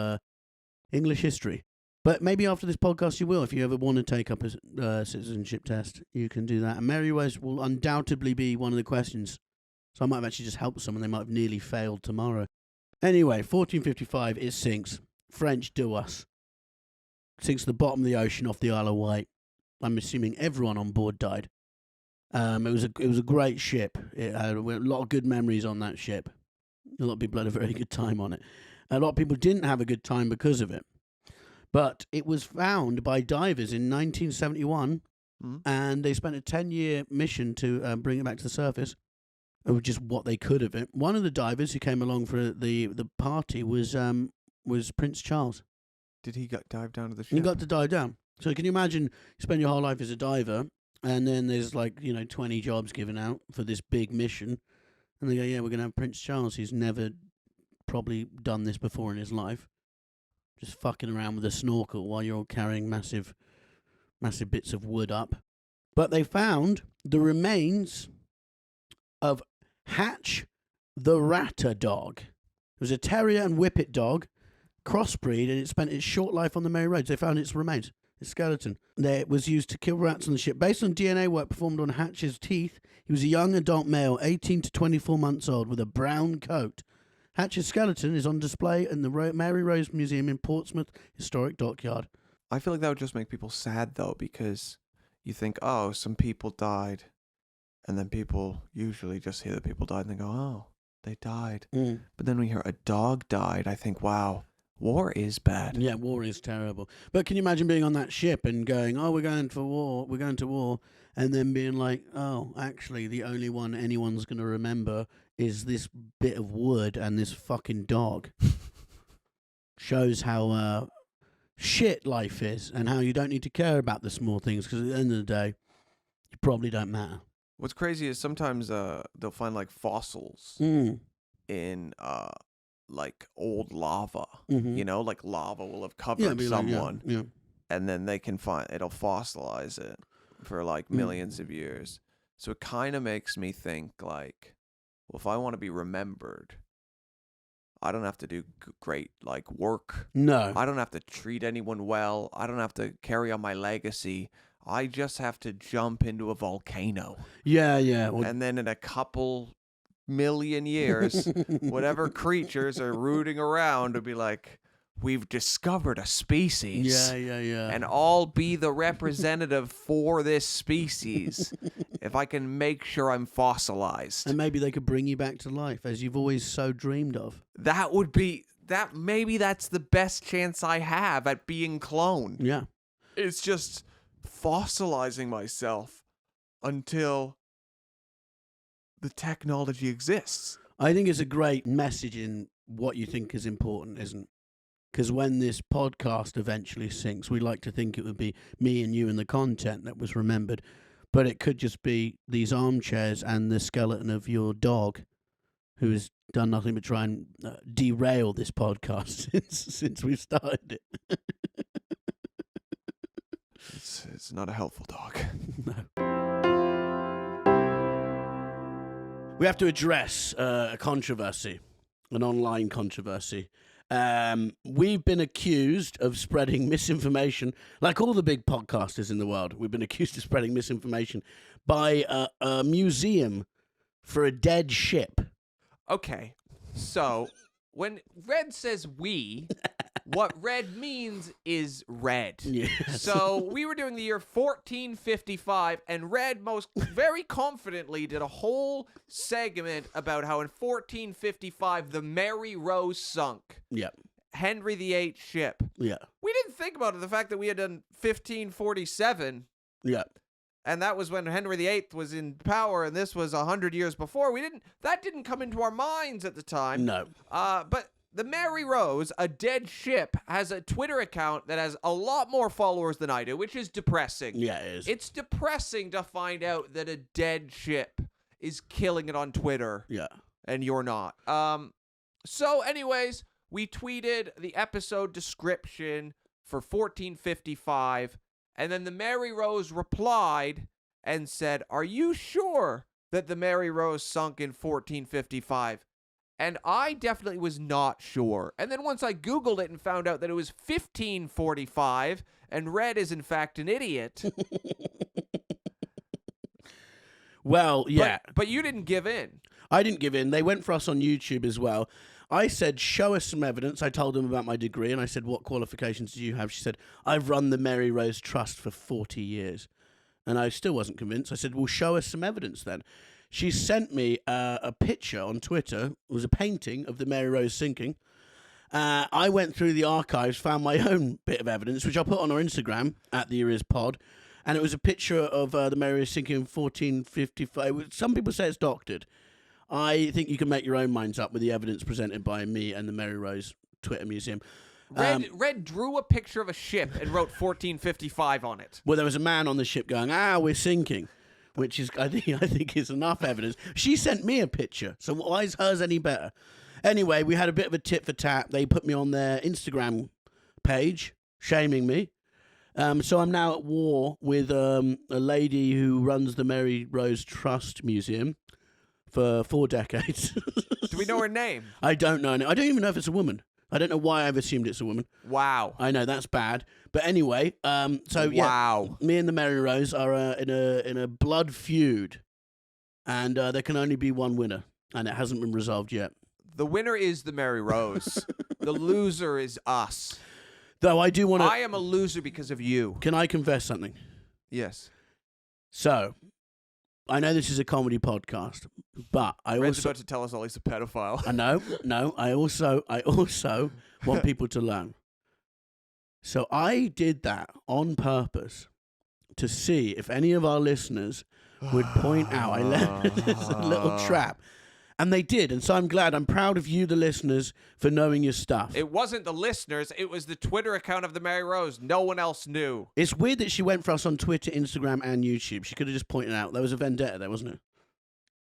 English history. But maybe after this podcast you will. If you ever want to take up a citizenship test, you can do that. And Mary Rose will undoubtedly be one of the questions. So I might have actually just helped someone. They might have nearly failed tomorrow. Anyway, 1455, it sinks. French do us. Sinks to the bottom of the ocean off the Isle of Wight. I'm assuming everyone on board died. It was a great ship. It had a lot of good memories on that ship. A lot of people had a very good time on it. A lot of people didn't have a good time because of it. But it was found by divers in 1971, and they spent a 10-year mission to bring it back to the surface, of just what they could of it. One of the divers who came along for the party was Prince Charles.
Did he dive down to the ship?
He got to dive down. So can you imagine, you spend your whole life as a diver, and then there's 20 jobs given out for this big mission, and they go, yeah, we're going to have Prince Charles, who's never probably done this before in his life, just fucking around with a snorkel while you're carrying massive bits of wood up. But they found the remains of Hatch the Ratter dog. It was a terrier and whippet dog, crossbreed, and it spent its short life on the Mair roads. They found its remains, its skeleton. It was used to kill rats on the ship. Based on DNA work performed on Hatch's teeth, he was a young adult male, 18 to 24 months old, with a brown coat. Hatch's skeleton is on display in the Mary Rose Museum in Portsmouth Historic Dockyard.
I feel like that would just make people sad, though, because you think, oh, some people died. And then people usually just hear that people died and they go, oh, they died. But then when you hear a dog died, I think, wow, war is bad.
Yeah, war is terrible. But can you imagine being on that ship and going, oh, we're going to war, and then being like, oh, actually, the only one anyone's going to remember is this bit of wood and this fucking dog. Shows how shit life is and how you don't need to care about the small things, because at the end of the day, you probably don't matter.
What's crazy is sometimes they'll find fossils in old lava.
Mm-hmm.
Lava will have covered someone,
yeah.
and then they can it'll fossilize it for millions of years. So it kind of makes me think well, if I want to be remembered, I don't have to do great work.
No,
I don't have to treat anyone well. I don't have to carry on my legacy. I just have to jump into a volcano.
Yeah.
And then in a couple million years, whatever creatures are rooting around will be like, we've discovered a species.
Yeah.
And I'll be the representative for this species if I can make sure I'm fossilized.
And maybe they could bring you back to life, as you've always so dreamed of.
That would be... Maybe that's the best chance I have at being cloned.
Yeah.
It's just... fossilizing myself until the technology exists.
I think it's a great message in what you think is important, isn't? Because when this podcast eventually sinks, we like to think it would be me and you and the content that was remembered, but it could just be these armchairs and the skeleton of your dog, who has done nothing but try and derail this podcast since we started it.
It's not a helpful dog.
No. We have to address a controversy, an online controversy. We've been accused of spreading misinformation, like all the big podcasters in the world. We've been accused of spreading misinformation by a museum for a dead ship.
Okay, so when Red says we, what Red means is red.
Yes.
So we were doing the year 1455, and Red very confidently did a whole segment about how in 1455 the Mary Rose sunk.
Yeah.
Henry VIII ship.
Yeah.
We didn't think about the fact that we had done 1547.
Yeah.
And that was when Henry VIII was in power, and this was 100 years before. That didn't come into our minds at the time.
No.
But the Mary Rose, a dead ship, has a Twitter account that has a lot more followers than I do, which is depressing.
Yeah, it is.
It's depressing to find out that a dead ship is killing it on Twitter.
Yeah.
And you're not. So anyways, we tweeted the episode description for 1455, and then the Mary Rose replied and said, "Are you sure that the Mary Rose sunk in 1455. And I definitely was not sure. And then once I Googled it and found out that it was 1545, and Red is in fact an idiot.
Well, yeah.
But you didn't give in.
I didn't give in. They went for us on YouTube as well. I said, show us some evidence. I told them about my degree, and I said, what qualifications do you have? She said, I've run the Mary Rose Trust for 40 years. And I still wasn't convinced. I said, well, show us some evidence then. She sent me a picture on Twitter. It was a painting of the Mary Rose sinking. I went through the archives, found my own bit of evidence, which I'll put on our Instagram, @TheEarIsPod. And it was a picture of the Mary Rose sinking in 1455. Some people say it's doctored. I think you can make your own minds up with the evidence presented by me and the Mary Rose Twitter Museum.
Red drew a picture of a ship and wrote 1455 on it.
Well, there was a man on the ship going, we're sinking. Which is, I think is enough evidence. She sent me a picture, so why is hers any better? Anyway, we had a bit of a tit for tat. They put me on their Instagram page, shaming me. So I'm now at war with a lady who runs the Mary Rose Trust Museum for 4 decades.
Do we know her name?
I don't know. I don't even know if it's a woman. I don't know why I've assumed it's a woman.
Wow.
I know, that's bad. But anyway, so yeah,
wow.
Me and the Mary Rose are in a blood feud, and there can only be one winner, and it hasn't been resolved yet.
The winner is the Mary Rose. The loser is us.
Though I do want to...
I am a loser because of you.
Can I confess something?
Yes.
So, I know this is a comedy podcast, but I
Red's
also...
about to tell us all he's a pedophile.
I know. No, I also want people to learn. So I did that on purpose to see if any of our listeners would point out. I left this a little trap. And they did. And so I'm proud of you, the listeners, for knowing your stuff.
It wasn't the listeners. It was the Twitter account of the Mary Rose. No one else knew.
It's weird that she went for us on Twitter, Instagram, and YouTube. She could have just pointed out. There was a vendetta there, wasn't it?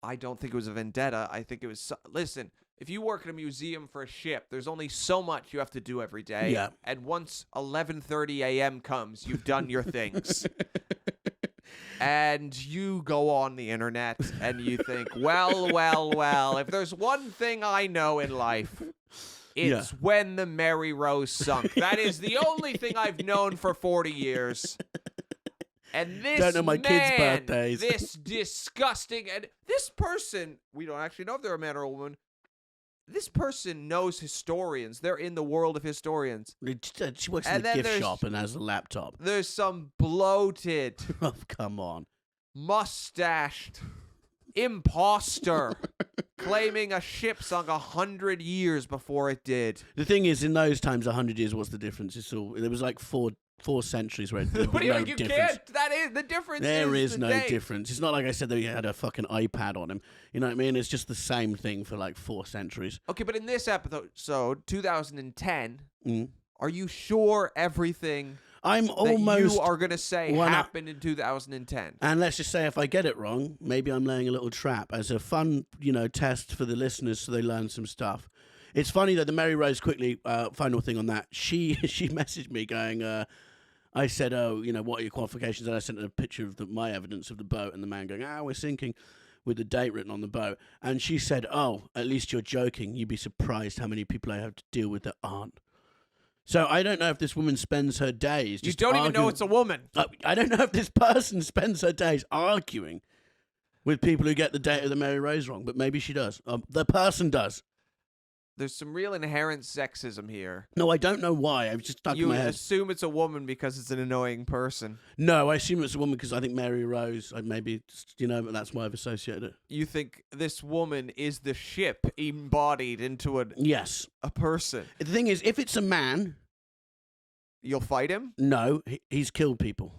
I don't think it was a vendetta. I think it was... Listen, if you work at a museum for a ship, there's only so much you have to do every day.
Yeah.
And once 11:30 a.m. comes, you've done your things. And you go on the internet and you think, well, if there's one thing I know in life, it's when the Mary Rose sunk. That is the only thing I've known for 40 years. And this
don't know my kids' birthdays.
This disgusting, and this person, we don't actually know if they're a man or a woman. This person knows historians. They're in the world of historians.
She works in the gift shop and has a laptop.
There's some bloated,
oh, come on,
mustached imposter claiming a ship sunk 100 years before it did.
The thing is, in those times, 100 years, what's the difference? It's all there was like four centuries where there
What do you
no
mean? You
difference.
can't. That is the difference.
There is
the
no
date.
difference. It's not like I said that he had a fucking iPad on him. You know what I mean? It's just the same thing for like 4 centuries.
Okay, but in this episode, 2010, are you sure everything
I'm almost
you are going to say happened in 2010?
And let's just say if I get it wrong, maybe I'm laying a little trap as a fun, test for the listeners so they learn some stuff. It's funny that the Mary Rose, quickly, final thing on that, she messaged me going, I said, what are your qualifications? And I sent her a picture of my evidence of the boat, and the man going, we're sinking, with the date written on the boat. And she said, at least you're joking. You'd be surprised how many people I have to deal with that aren't. So I don't know if this woman spends her days just
You don't
arguing.
even know it's a woman.
I don't know if this person spends her days arguing with people who get the date of the Mary Rose wrong, but maybe she does. The person does.
There's some real inherent sexism here.
No, I don't know why. I've just stuck in my head.
You assume it's a woman because it's an annoying person.
No, I assume it's a woman because I think Mary Rose, maybe, but that's why I've associated it.
You think this woman is the ship embodied into
Yes.
a person.
The thing is, if it's a man...
You'll fight him?
No, he's killed people.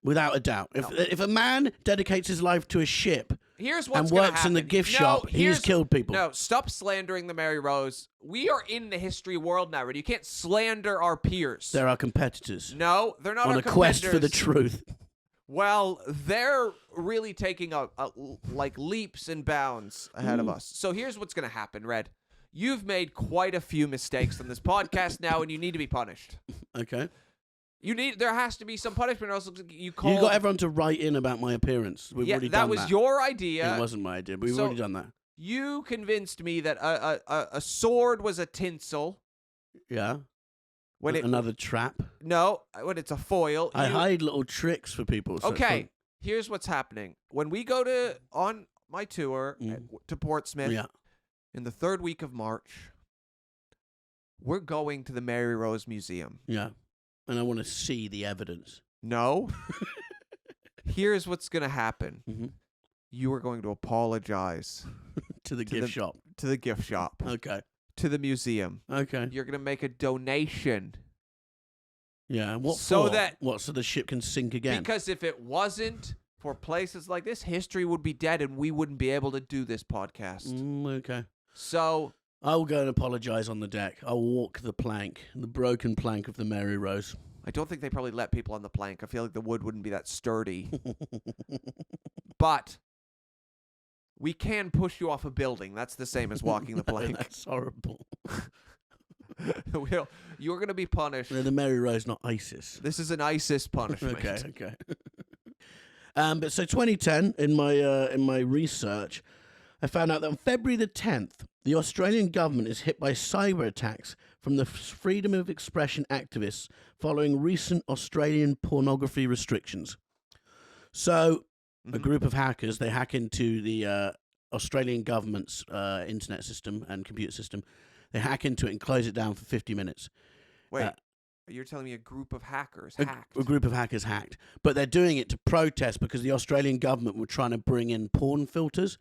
Without a doubt. If a man dedicates his life to a ship...
Here's what's
and works in the gift shop, he's killed people.
No, stop slandering the Mary Rose. We are in the history world now, Reddy. You can't slander our peers.
They're our competitors.
No, they're not
on
our
a quest for the
competitors.
truth.
Well, they're really taking like leaps and bounds ahead of us. So here's what's going to happen, Red. You've made quite a few mistakes on this podcast now, and you need to be punished.
Okay.
There has to be some punishment, or else you
got everyone to write in about my appearance. We've already done that.
That was your idea.
It wasn't my idea, but we've already done that.
You convinced me that a sword was a tinsel.
Yeah.
When
Another trap.
No, when it's a foil.
I hide little tricks for people. So
okay, here's what's happening. When we go on my tour to Portsmouth in the 3rd week of March, we're going to the Mary Rose Museum.
Yeah. And I want to see the evidence.
No. Here's what's going to happen.
Mm-hmm.
You are going to apologize.
To the gift shop.
To the gift shop.
Okay.
To the museum.
Okay.
You're going to make a donation.
Yeah. What
so
for?
that
so the ship can sink again?
Because if it wasn't for places like this, history would be dead and we wouldn't be able to do this podcast.
Okay.
So
I will go and apologize on the deck. I'll walk the plank, the broken plank of the Mary Rose.
I don't think they probably let people on the plank. I feel like the wood wouldn't be that sturdy. But we can push you off a building. That's the same as walking the plank.
That's horrible.
You're going to be punished.
No, the Mary Rose, not ISIS.
This is an ISIS punishment.
Okay. But so 2010, in my research, I found out that on February the 10th, the Australian government is hit by cyber attacks from the freedom of expression activists following recent Australian pornography restrictions. So, a group of hackers, they hack into the Australian government's internet system and computer system. They hack into it and close it down for 50 minutes.
Wait, you're telling me a group of hackers hacked?
A group of hackers hacked. But they're doing it to protest because the Australian government were trying to bring in porn filters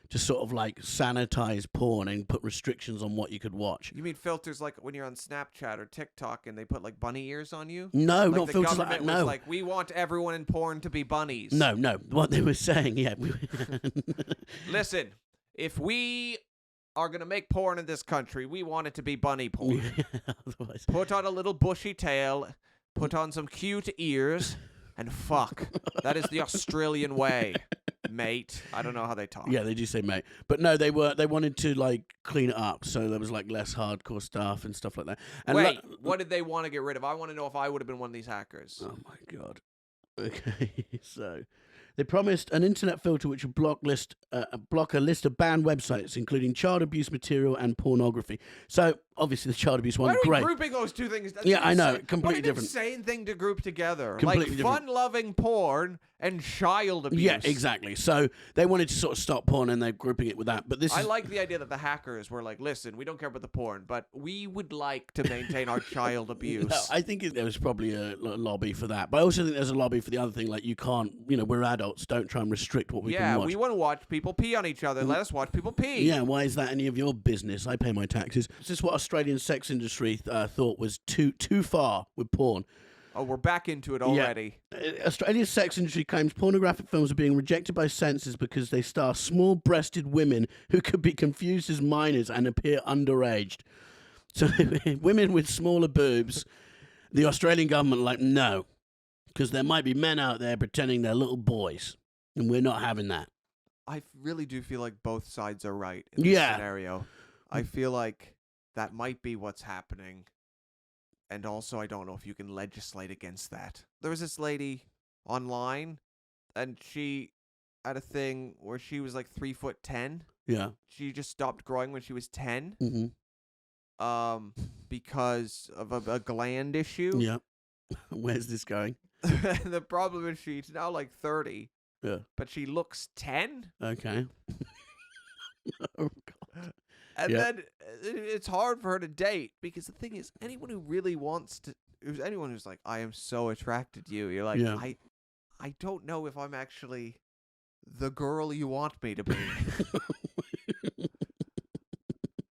to sort of like sanitize porn and put restrictions on what you could watch.
You mean filters like when you're on Snapchat or TikTok and they put like bunny ears on you?
No,
like
not filters like that. No,
was like we want everyone in porn to be bunnies.
No. What they were saying, yeah.
Listen, if we are gonna make porn in this country, we want it to be bunny porn.
Otherwise,
put on a little bushy tail, put on some cute ears, and fuck. That is the Australian way. Mate, I don't know how they talk.
Yeah, they do say mate, but no, they wanted to like clean it up, so there was like less hardcore stuff and stuff like that. And
wait, what did they want to get rid of? I want to know if I would have been one of these hackers.
Oh my god. Okay, so they promised an internet filter which would block a list of banned websites, including child abuse material and pornography. So obviously the child abuse one,
why are we
great.
grouping those two things? That's
I know,
insane.
completely different.
What an insane thing to group together.
Completely
like
different.
fun-loving porn and child abuse.
Yeah, exactly. So they wanted to sort of stop porn, and they're grouping it with that. But
I like the idea that the hackers were like, listen, we don't care about the porn, but we would like to maintain our child abuse.
No, I think there was probably a lobby for that. But I also think there's a lobby for the other thing, like you can't, we're adults, don't try and restrict what we can watch.
Yeah, we want to watch people pee on each other. Let us watch people pee.
Yeah, why is that any of your business? I pay my taxes. Is this what Australian sex industry thought was too far with porn?
Oh, we're back into it already.
Yeah. Australia's sex industry claims pornographic films are being rejected by censors because they star small-breasted women who could be confused as minors and appear underaged. So women with smaller boobs, the Australian government are like, no, because there might be men out there pretending they're little boys, and we're not having that.
I really do feel like both sides are right in this scenario. I feel like that might be what's happening. And also, I don't know if you can legislate against that. There was this lady online, and she had a thing where she was like 3'10".
Yeah. She
just stopped growing when she was 10.
Mm-hmm.
Because of a gland issue.
Yeah. Where's this going?
The problem is she's now like 30.
Yeah.
But she looks 10.
Okay. Oh, God.
And then it's hard for her to date because the thing is, anyone who really wants to, anyone who's like, I am so attracted to you, you're like, I don't know if I'm actually the girl you want me to be.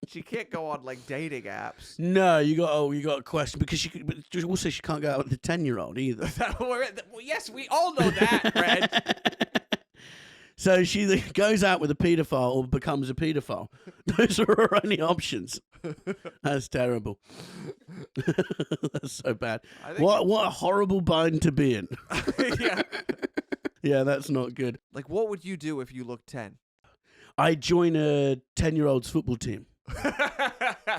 She can't go on like dating apps.
No, you got a question because also she can't go out with the 10-year-old either.
Yes, we all know that, Fred.
So she either goes out with a paedophile or becomes a paedophile. Those are her only options. That's terrible. That's so bad. What a horrible bind to be in.
Yeah.
Yeah, that's not good.
Like, what would you do if you looked 10?
I'd join a 10-year-old's football team.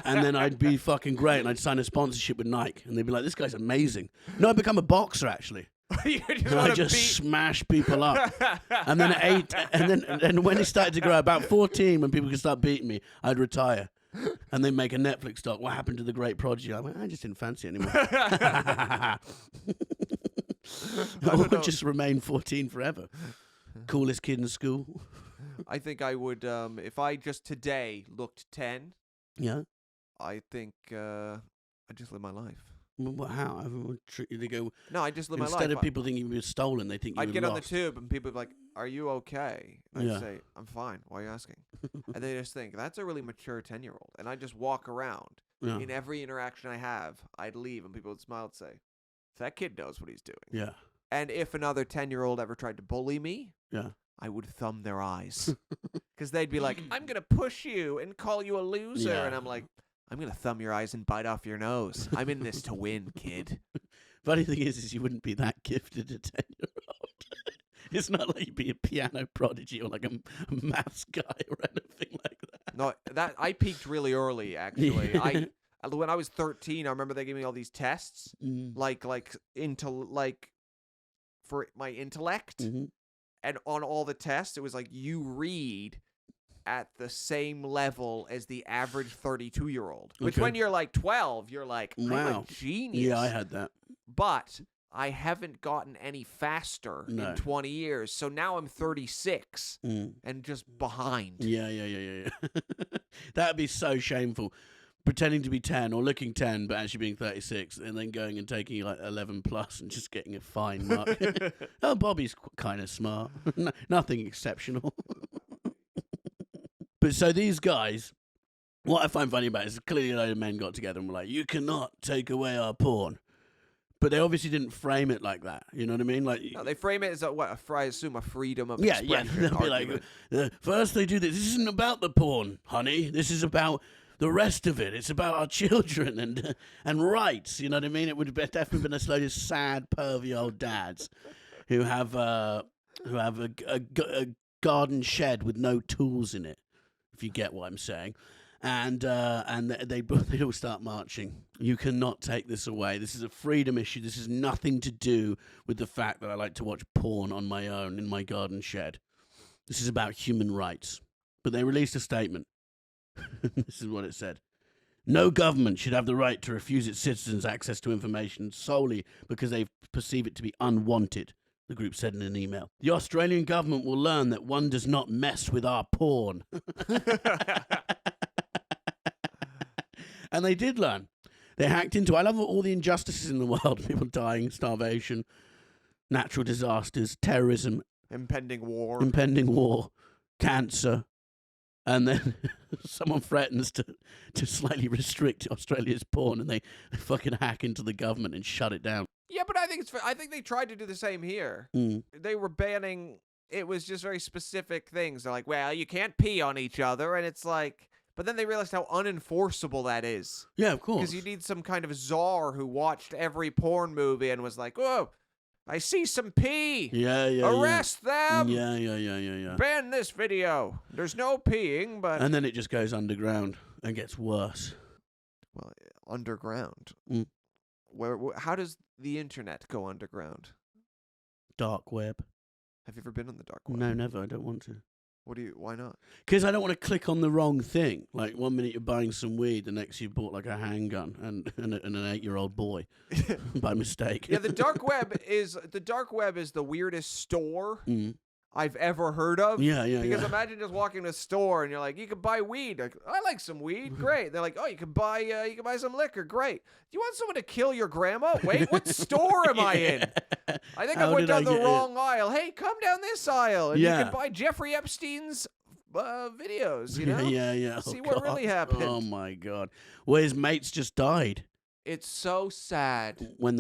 And then I'd be fucking great, and I'd sign a sponsorship with Nike, and they'd be like, "This guy's amazing." No, I'd become a boxer actually. And I just smash people up. And then at 8, and when it started to grow, about 14, when people could start beating me, I'd retire. And then make a Netflix doc. What happened to the great prodigy? I went, I just didn't fancy it anymore. Or just remain 14 forever. Coolest kid in school.
I think I would, if I just today looked 10,
Yeah.
I think I'd just live my life.
Well, how? They go,
No, I just live my life.
instead of people thinking you were stolen, they think you
I'd
were
get on
lost.
the tube and people would be like, "Are you okay?" And I'd
Yeah.
say, "I'm fine. Why are you asking?" And they just think, that's a really mature 10-year-old. And I just walk around.
Yeah.
In every interaction I have, I'd leave and people would smile and say, "That kid knows what he's doing."
Yeah.
And if another 10-year-old ever tried to bully me,
Yeah.
I would thumb their eyes. Because they'd be like, "I'm going to push you and call you a loser."
Yeah.
And I'm like, "I'm going to thumb your eyes and bite off your nose. I'm in this to win, kid."
Funny thing is you wouldn't be that gifted at 10-year-old. It's not like you'd be a piano prodigy or like a maths guy or anything like that.
No, that I peaked really early, actually.
Yeah.
When I was 13, I remember they gave me all these tests, for my intellect.
Mhm.
And on all the tests, it was like you read at the same level as the average 32-year-old. Which
Okay.
when you're like 12, you're like, I'm
Wow.
a genius.
Yeah, I had that.
But I haven't gotten any faster
No.
in 20 years. So now I'm 36 and just behind.
Yeah. That'd be so shameful. Pretending to be 10 or looking 10, but actually being 36, and then going and taking like 11 plus and just getting a fine mark. Oh, Bobby's kind of smart. Nothing exceptional. But so these guys, what I find funny about it is clearly a load of men got together and were like, "You cannot take away our porn." But they obviously didn't frame it like that. You know what I mean? Like,
No, they frame it as I assume a freedom of
yeah.
expression.
They'll be like,
argument.
first they do this. This isn't about the porn, honey. This is about the rest of it. It's about our children and rights. You know what I mean? It would have definitely been a load of sad, pervy old dads who have a garden shed with no tools in it, if you get what I'm saying. And they'd all start marching. You cannot take this away. This is a freedom issue. This has nothing to do with the fact that I like to watch porn on my own in my garden shed. This is about human rights. But they released a statement. This is what it said. No government should have the right to refuse its citizens access to information solely because they perceive it to be unwanted, the group said in an email. The Australian government will learn that one does not mess with our porn. And they did learn. They hacked into, I love all the injustices in the world, people dying, starvation, natural disasters, terrorism,
Impending war.
impending war, cancer, and then someone threatens to slightly restrict Australia's porn, and they fucking hack into the government and shut it down.
Yeah, but I think they tried to do the same here. They were banning. It was just very specific things. They're like, well, you can't pee on each other, and it's like. But then they realized how unenforceable that is.
Yeah, of course.
Because you need some kind of czar who watched every porn movie and was like, "Whoa, I see some pee.
Yeah.
Arrest them.
Yeah.
Ban this video. There's no peeing, but
And then it just goes underground and gets worse.
well, underground.
Mm.
How does the internet go underground?
Dark web.
Have you ever been on the dark web?
No, never. I don't want to.
Why not?
Because I don't want to click on the wrong thing. Like 1 minute you're buying some weed, the next you bought like a handgun and an 8-year-old boy by mistake.
Yeah, the dark web is the weirdest store I've ever heard of.
Yeah.
Because imagine just walking to a store and you're like, you can buy weed. Like, I like some weed. Great. They're like, oh, you can buy some liquor. Great. Do you want someone to kill your grandma? Wait, what store am I in? I think I went down the wrong aisle. Hey, come down this aisle and you can buy Jeffrey Epstein's videos. You know?
Yeah.
See what really happened.
Oh my God. Well, his mates just died.
It's so sad.
When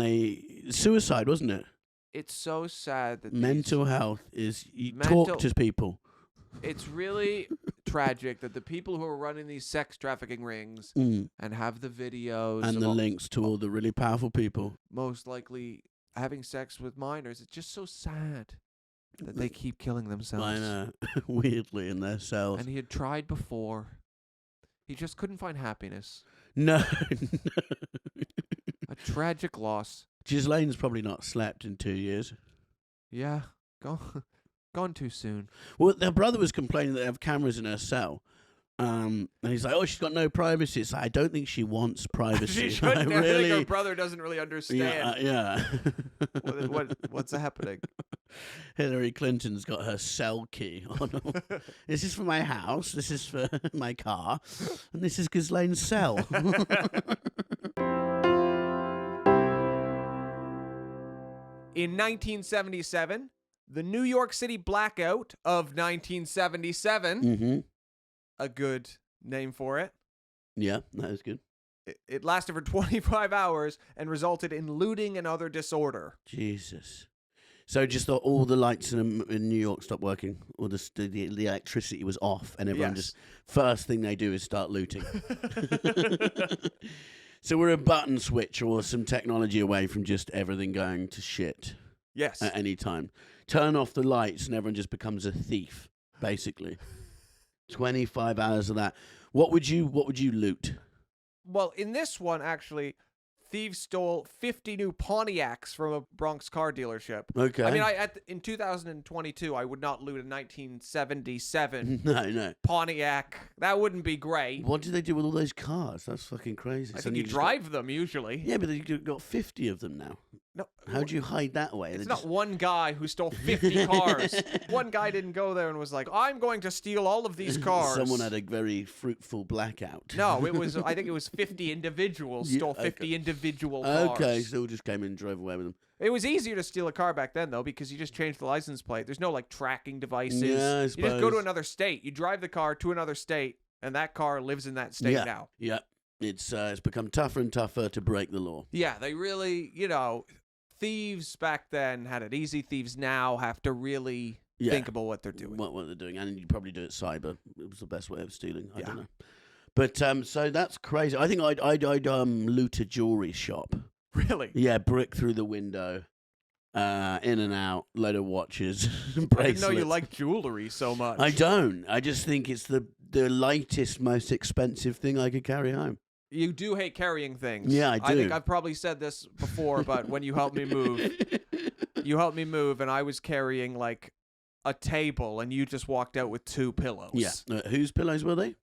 suicide, wasn't it?
It's so sad that
Mental health is talk to people.
It's really tragic that the people who are running these sex trafficking rings and have the videos
and the links to all the really powerful people
most likely having sex with minors. It's just so sad that they keep killing themselves.
I know. Weirdly in their cells.
And he had tried before. He just couldn't find happiness.
No.
A tragic loss.
Ghislaine's probably not slept in 2 years.
Yeah, gone too soon.
Well, their brother was complaining that they have cameras in her cell. And he's like, "Oh, she's got no privacy." It's like, I don't think she wants privacy.
She shouldn't.
Like,
I
really?
think her brother doesn't really understand.
Yeah.
What's happening?
Hillary Clinton's got her cell key on her. This is for my house. This is for my car, and this is Ghislaine's cell.
In 1977, the New York City Blackout of 1977,
Mm-hmm.
a good name for it.
Yeah, that is good.
It lasted for 25 hours and resulted in looting and other disorder.
Jesus. So just all the lights in New York stopped working, or the electricity was off, and everyone just first thing they do is start looting. So we're a button switch or some technology away from just everything going to shit.
Yes.
At any time. Turn off the lights and everyone just becomes a thief, basically. 25 hours of that. What would you loot?
Well, in this one, actually, thieves stole 50 new Pontiacs from a Bronx car dealership.
Okay.
I mean, in 2022, I would not loot a 1977
No.
Pontiac. That wouldn't be great.
What do they do with all those cars? That's fucking crazy.
I think you drive them, usually.
Yeah, but you've got 50 of them now.
No,
How do you hide that away?
it's not one guy who stole 50 cars. One guy didn't go there and was like, I'm going to steal all of these cars.
Someone had a very fruitful blackout.
No, I think it was 50 individuals stole 50 individual cars.
Okay, so all just came in and drove away with them.
It was easier to steal a car back then, though, because you just changed the license plate. There's no, like, tracking devices.
Yeah, I
you just go to
suppose.
another state. You drive the car to another state, and that car lives in that state now.
Yeah, it's become tougher and tougher to break the law.
Yeah, they really, thieves back then had it easy. Thieves now have to really think about what they're doing.
What they're doing, and you probably do it cyber. It was the best way of stealing. I
Yeah.
don't know. But so that's crazy. I think I'd loot a jewelry shop.
Really?
Yeah, brick through the window, in and out, load of watches, bracelets.
I didn't know you liked jewelry so much.
I don't. I just think it's the lightest, most expensive thing I could carry home.
You do hate carrying things.
Yeah, I do.
I think I've probably said this before, but when you helped me move, and I was carrying like a table, and you just walked out with 2 pillows.
Yeah. Whose pillows were they?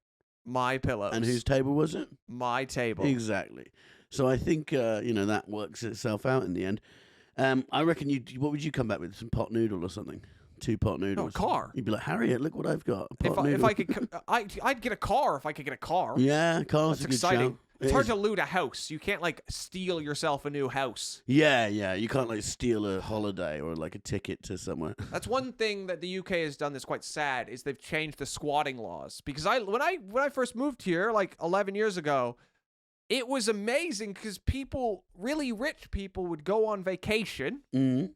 My pillows.
And whose table was it?
My table.
Exactly. So I think that works itself out in the end. I reckon what would you come back with? Some pot noodle or something? 2 pot noodles.
No, a car.
You'd be like, Harriet, look what I've got. A pot
If
noodle.
I could, I'd get a car if I could get a car.
Yeah, car's
That's
a good
exciting.
shout.
It's
It
hard
is.
to loot a house. You can't like steal yourself a new house.
Yeah. You can't like steal a holiday or like a ticket to somewhere.
That's one thing that the UK has done that's quite sad is they've changed the squatting laws. Because when I first moved here like 11 years ago, it was amazing because really rich people would go on vacation.
Mm.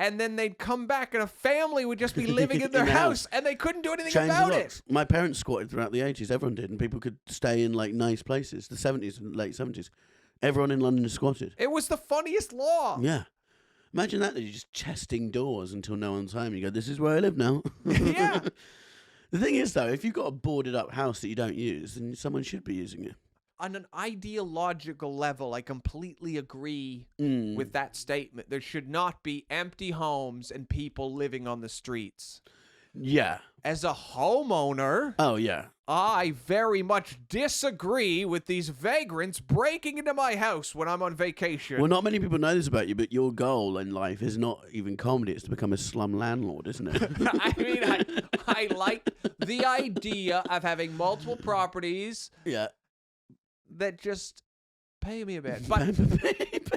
And then they'd come back and a family would just be living in their
In the
house and they couldn't do anything
Change the
about
locks.
it.
My parents squatted throughout the 80s. Everyone did. And people could stay in like nice places. The 70s and late 70s. Everyone in London squatted.
It was the funniest law.
Yeah. Imagine that you're just chesting doors until no one's home. You go, this is where I live now.
Yeah.
The thing is, though, if you've got a boarded up house that you don't use, then someone should be using it.
On an ideological level, I completely agree with that statement. There should not be empty homes and people living on the streets.
Yeah.
As a homeowner,
Oh, yeah.
I very much disagree with these vagrants breaking into my house when I'm on vacation.
Well, not many people know this about you, but your goal in life is not even comedy. It's to become a slum landlord, isn't it?
I mean, I like the idea of having multiple properties
Yeah.
that just pay me a bit. But
Pay me a bit.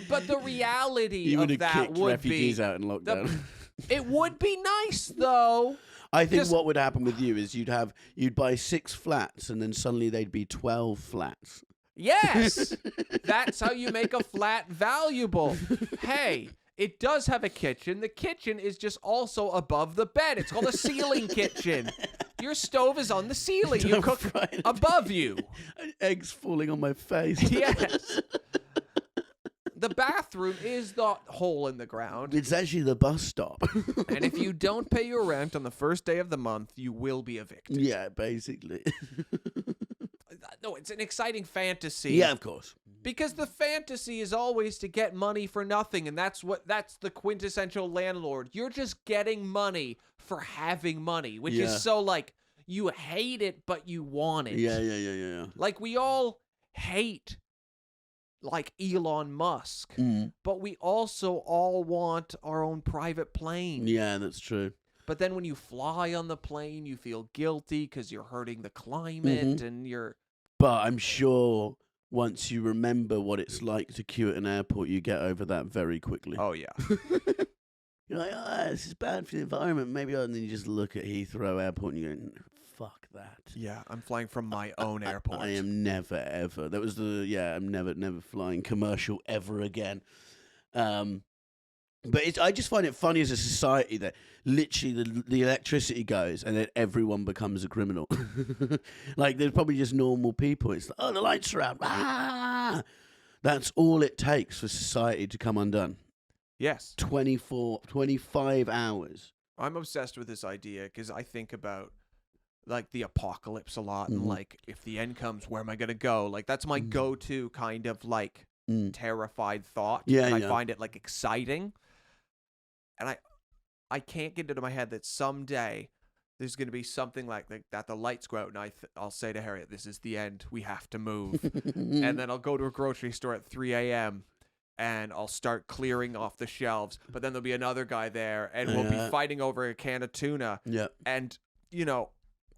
but the reality
You would
of
have
that
kicked
would
refugees
be
out in lockdown.
it would be nice though.
I think
Just-
what would happen with you is you'd buy 6 flats and then suddenly they'd be 12 flats.
Yes. That's how you make a flat valuable. Hey, it does have a kitchen. The kitchen is just also above the bed. It's called a ceiling kitchen. Your stove is on the ceiling. You
Don't
cook
fry it.
above you.
Eggs falling on my face.
Yes. the bathroom is the hole in the ground.
It's actually the bus stop.
And if you don't pay your rent on the first day of the month, you will be evicted.
Yeah, basically.
No, it's an exciting fantasy.
Yeah, of course.
Because the fantasy is always to get money for nothing, and that's the quintessential landlord. You're just getting money for having money, which is so like you hate it, but you want it.
Yeah.
Like we all hate like Elon Musk, but we also all want our own private plane.
Yeah, that's true.
But then when you fly on the plane, you feel guilty because you're hurting the climate and you're...
But I'm sure once you remember what it's like to queue at an airport, you get over that very quickly.
Oh, yeah.
You're like, this is bad for the environment. Maybe, and then you just look at Heathrow Airport and you go, fuck that.
Yeah, I'm flying from my own airport.
I am never, ever. That was I'm never flying commercial ever again. But I just find it funny as a society that literally the electricity goes and then everyone becomes a criminal. Like, there's probably just normal people. It's like, oh, the lights are out. Ah! That's all it takes for society to come undone.
Yes.
25 hours.
I'm obsessed with this idea because I think about, like, the apocalypse a lot. And, like, if the end comes, where am I going to go? Like, that's my go-to kind of, like, terrified thought.
Yeah,
and I find it, like, exciting. And I can't get into my head that someday there's going to be something like that. The lights go out, and I'll say to Harriet, "This is the end. We have to move." And then I'll go to a grocery store at 3 a.m. and I'll start clearing off the shelves. But then there'll be another guy there, and we'll be fighting over a can of tuna.
Yeah.
And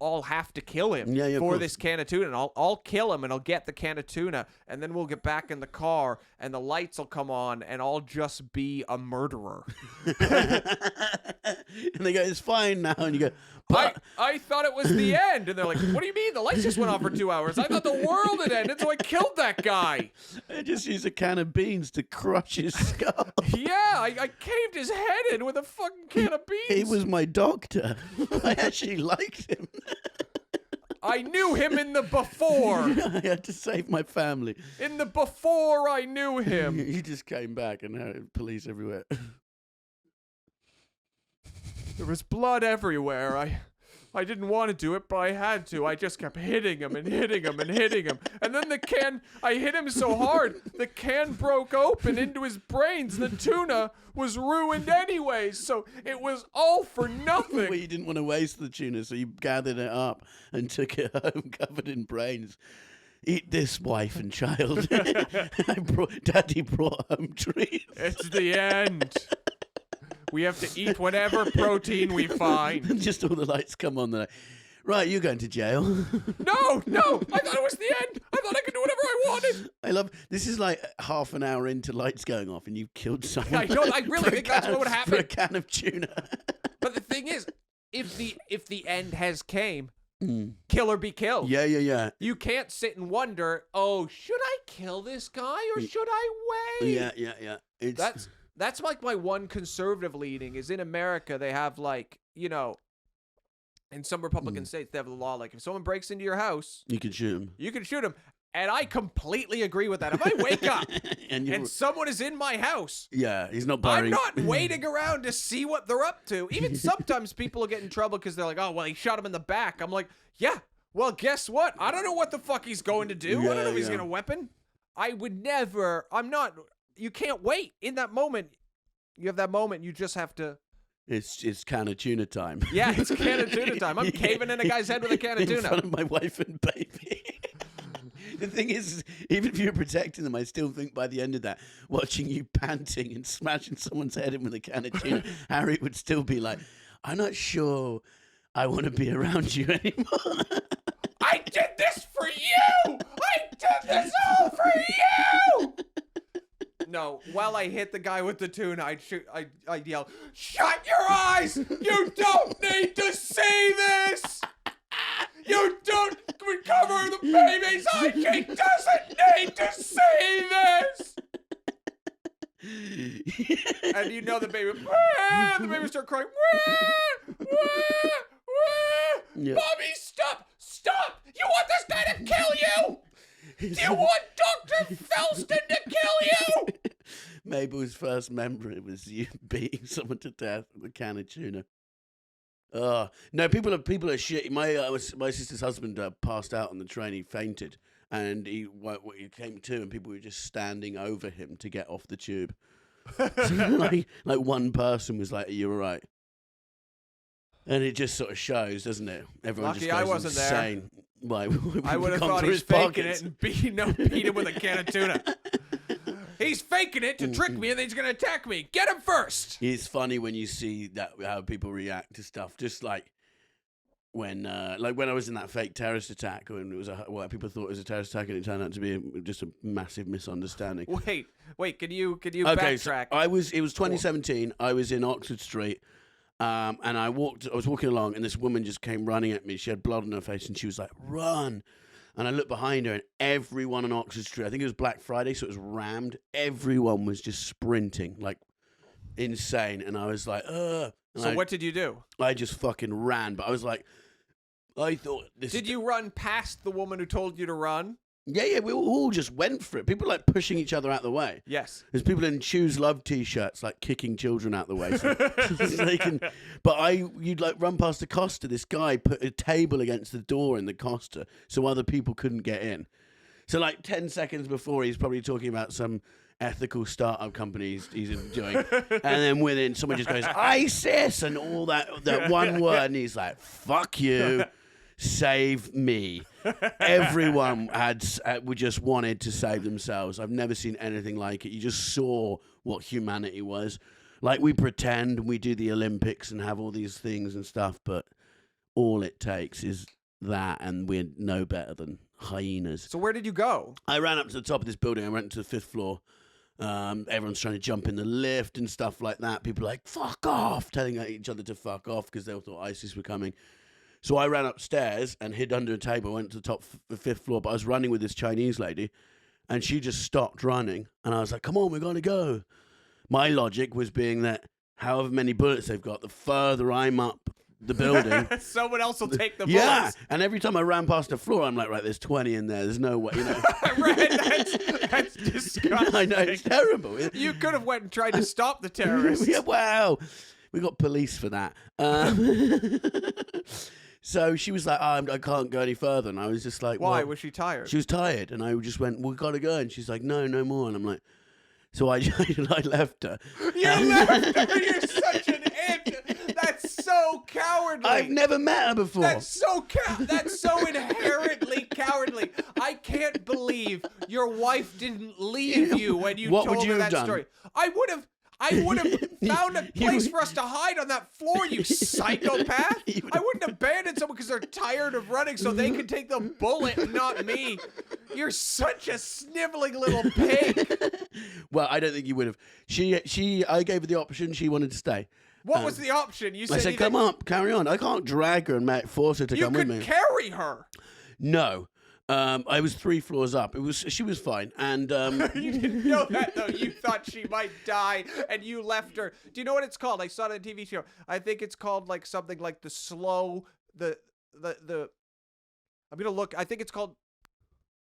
I'll have to kill him
for
this can of tuna, and I'll kill him, and I'll get the can of tuna, and then we'll get back in the car, and the lights will come on, and I'll just be a murderer.
And they go, "It's fine now," and you go, "But
I thought it was the end," and they're like, "What do you mean? The lights just went off for 2 hours. I thought the world had ended, so I killed that guy."
I just used a can of beans to crush his skull.
Yeah, I caved his head in with a fucking can of beans.
He was my doctor. I actually liked him.
I knew him in the before.
I had to save my family.
In the before, I knew him.
He just came back and had police everywhere.
There was blood everywhere. I didn't want to do it, but I had to. I just kept hitting him and hitting him and hitting him. And then I hit him so hard, the can broke open into his brains. The tuna was ruined anyways, so it was all for nothing.
Well, you didn't want to waste the tuna, so you gathered it up and took it home covered in brains. Eat this, wife and child. Daddy brought home treats.
It's the end. We have to eat whatever protein we find.
And just all the lights come on. They're like, right, you're going to jail.
No, I thought it was the end. I thought I could do whatever I wanted.
This is like half an hour into lights going off and you've killed someone.
I really think that's what would happen.
For a can of tuna.
But the thing is, if the end has came, kill or be killed.
Yeah.
You can't sit and wonder, oh, should I kill this guy or should I wait?
Yeah.
That's like my one conservative leaning is in America. They have like, in some Republican states, they have the law like if someone breaks into your house,
you can shoot him.
You can shoot him. And I completely agree with that. If I wake up and someone is in my house,
he's not bothering.
I'm not waiting around to see what they're up to. Even sometimes people will get in trouble because they're like, oh, well, he shot him in the back. I'm like, yeah, well, guess what? I don't know what the fuck he's going to do. I don't know if he's going to weapon. You can't wait. In that moment, you have that moment, you just have to.
It's can of tuna time.
Yeah, it's can of tuna time. I'm caving in a guy's head with a can of tuna.
In front of my wife and baby. The thing is, even if you're protecting them, I still think by the end of that, watching you panting and smashing someone's head in with a can of tuna, Harry would still be like, I'm not sure I want to be around you anymore.
I did this for you! I did this all for you! No, while I hit the guy with the tuna, I'd yell, shut your eyes! You don't need to see this! You don't recover the baby's eye! She doesn't need to see this! And the baby, the baby start crying,
Yeah.
Bobby, stop! You want this guy to kill you? Do you want Dr. Felston to kill you?
Mabel's first memory was you beating someone to death with a can of tuna. Oh no, people are shit. My sister's husband passed out on the train. He fainted, and he came to, and people were just standing over him to get off the tube. like one person was like, "Are you all right?" And it just sort of shows, doesn't it? Everyone
Lucky
just goes
I wasn't
insane. Why?
I would have thought he's faking it and beat him with a can of tuna. He's faking it to trick me, and then he's going to attack me. Get him first.
It's funny when you see that how people react to stuff. Just like when I was in that fake terrorist attack, when it was what people thought was a terrorist attack, and it turned out to be just a massive misunderstanding.
Wait. Can you
Okay,
backtrack?
so it was 2017. I was in Oxford Street, and I was walking along, and this woman just came running at me. She had blood on her face, and she was like, "Run!" And I looked behind her, and everyone on Oxford Street, I think it was Black Friday, so it was rammed. Everyone was just sprinting, like insane. And I was like, ugh.
So what did you do?
I just fucking ran. But I was like, I thought this.
Did you run past the woman who told you to run?
Yeah, we all just went for it. People like pushing each other out the way.
Yes.
There's people in Choose Love t-shirts like kicking children out the way. So they can, you'd like run past the Costa. This guy put a table against the door in the Costa so other people couldn't get in. So like 10 seconds before, he's probably talking about some ethical startup company he's doing. And then within, someone just goes, ISIS, and all that one word. And he's like, fuck you. Save me. Everyone we just wanted to save themselves. I've never seen anything like it. You just saw what humanity was. Like, we pretend we do the Olympics and have all these things and stuff, but all it takes is that, and we're no better than hyenas.
So where did you go?
I ran up to the top of this building. I went to the 5th floor. Everyone's trying to jump in the lift and stuff like that. People are like, fuck off, telling each other to fuck off because they all thought ISIS were coming. So I ran upstairs and hid under a table, went to the top 5th floor, but I was running with this Chinese lady, and she just stopped running. And I was like, come on, we got to go. My logic was being that however many bullets they've got, the further I'm up the building.
Someone else will take the
bullets.
bullets.
And every time I ran past the floor, I'm like, right, there's 20 in there. There's no way, you know.
Right, that's disgusting.
I know, it's terrible.
You could have went and tried to stop the terrorists.
Yeah, wow. We got police for that. So she was like, I can't go any further. And I was just like,
why? Was she tired?
She was tired. And I just went, we got to go. And she's like, no more. And I'm like, so I left her.
You left her? You're such an idiot. That's so cowardly.
I've never met her before.
That's so inherently cowardly. I can't believe your wife didn't leave you when you told her that story. I would have found a place for us to hide on that floor, you psychopath. I wouldn't abandon someone because they're tired of running so they can take the bullet and not me. You're such a sniveling little pig.
Well, I don't think you would have. I gave her the option. She wanted to stay.
What was the option? You said
I said, come up, carry on. I can't drag her and force her to come with me.
You could carry her.
No. I was 3 floors up. She was fine, and
you didn't know that though. You thought she might die, and you left her. Do you know what it's called? I saw it on a TV show. I think it's called like something like the slow. I'm gonna look. I think it's called.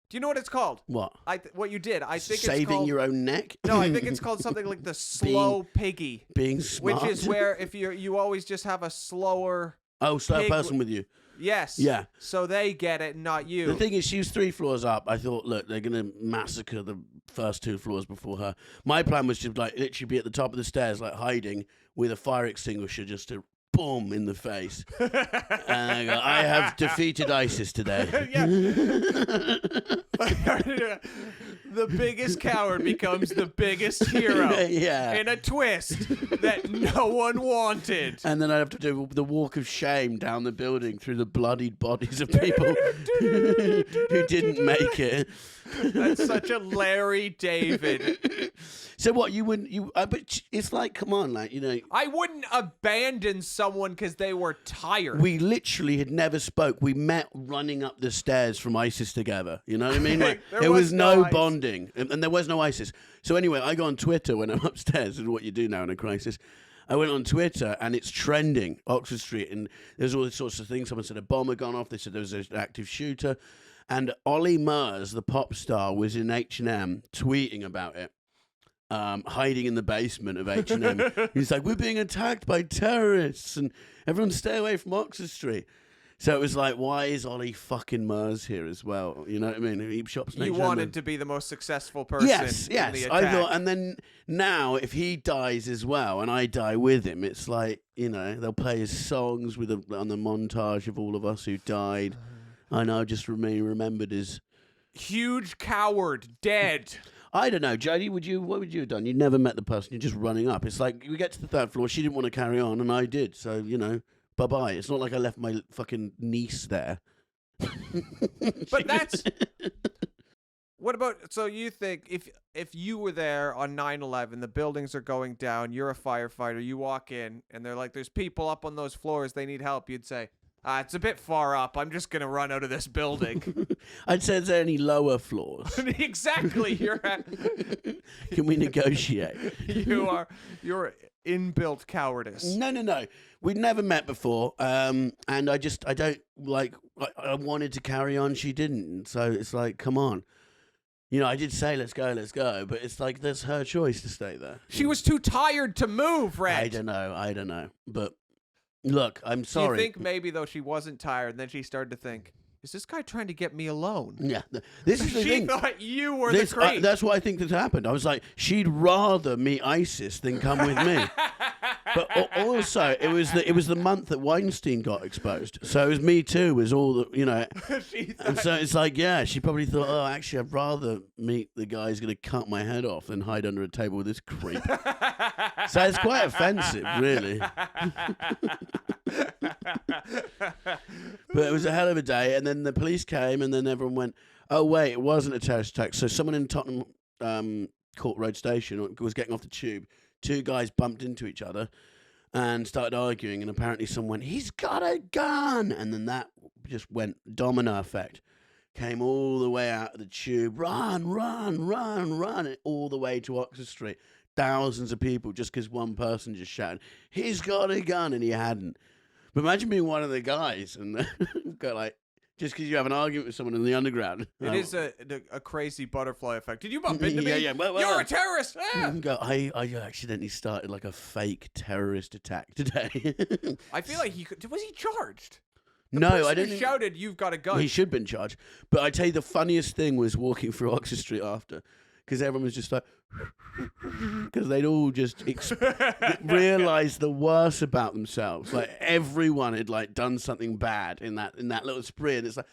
Do you know what it's called?
What?
What you did? I think
saving
it's called,
your own neck.
No, I think it's called something like the slow piggy.
Being smart.
Which is where if you always just have a slower.
Slow person with you.
Yes.
Yeah.
So they get it, not you.
The thing is, she was 3 floors up. I thought, look, they're going to massacre the first 2 floors before her. My plan was to like literally be at the top of the stairs, like hiding with a fire extinguisher just to boom in the face. And I go, I have defeated ISIS today.
The biggest coward becomes the biggest hero.
Yeah.
In a twist that no one wanted.
And then I have to do the walk of shame down the building through the bloodied bodies of people who didn't make it.
That's such a Larry David.
So what, you wouldn't, but it's like, come on, like, you know.
I wouldn't abandon someone because they were tired.
We literally had never spoke. We met running up the stairs from ISIS together. You know what I mean? Like, there was no bonding, and there was no ISIS. So anyway, I go on Twitter when I'm upstairs, is what you do now in a crisis. I went on Twitter, and it's trending, Oxford Street, and there's all sorts of things. Someone said a bomb had gone off. They said there was an active shooter. And Ollie Murs, the pop star, was in H&M tweeting about it. hiding in the basement of H&M. He's like, we're being attacked by terrorists, and everyone stay away from Oxford Street. So it was like, why is Ollie fucking Murs here as well? You know what I mean? He shops next
You
to him
wanted
and-
to be the most successful person.
Yes,
in
yes.
the
I
attack.
thought, and then now if he dies as well, and I die with him, it's like, you know, they'll play his songs on the montage of all of us who died. I know, just remain remembered as
Huge coward, dead.
I don't know, Jody. What would you have done? You never met the person. You're just running up. It's like we get to the third floor. She didn't want to carry on, and I did. So you know, bye bye. It's not like I left my fucking niece there.
But that's. What about? So you think if you were there on 9/11, the buildings are going down. You're a firefighter. You walk in, and they're like, "There's people up on those floors. They need help." You'd say, "It's a bit far up. I'm just gonna run out of this building."
I'd say, is there any lower floors?
Exactly. You're at.
Can we negotiate?
You're inbuilt cowardice.
No. We'd never met before, and I don't like. I wanted to carry on. She didn't. So it's like, come on. You know, I did say, let's go, but it's like, that's her choice to stay there.
She was too tired to move, Red.
I don't know. But look, I'm sorry.
Do you think maybe, though, she wasn't tired, and then she started to think, is this guy trying to get me alone?
Yeah, this is the
She
thing.
thought you were the creep.
That's what I think that happened. I was like, she'd rather meet ISIS than come with me. But also, it was the month that Weinstein got exposed. So it was Me Too was all the, you know. And so it's like, yeah, she probably thought, oh, actually, I'd rather meet the guy who's going to cut my head off than hide under a table with this creep. So it's quite offensive, really. But it was a hell of a day, and then the police came, and then everyone went, oh, wait, it wasn't a terrorist attack. So someone in Tottenham Court Road Station was getting off the tube. Two guys bumped into each other and started arguing, and apparently someone went, he's got a gun! And then that just went domino effect. Came all the way out of the tube, run, all the way to Oxford Street. Thousands of people just because one person just shouted, he's got a gun, and he hadn't. But imagine being one of the guys and go like, just because you have an argument with someone in the underground.
It is a crazy butterfly effect. Did you bump into me?
Yeah. Well,
you're a terrorist! Ah!
Go, I accidentally started like a fake terrorist attack today.
I feel like was he charged?
No,
Person
I don't
who
think...
shouted, you've got a gun.
He should have been charged. But I tell you, the funniest thing was walking through Oxford Street after. Because everyone was just like... Because they'd all just realised the worst about themselves. Like, everyone had, like, done something bad in that little spree. And it's like...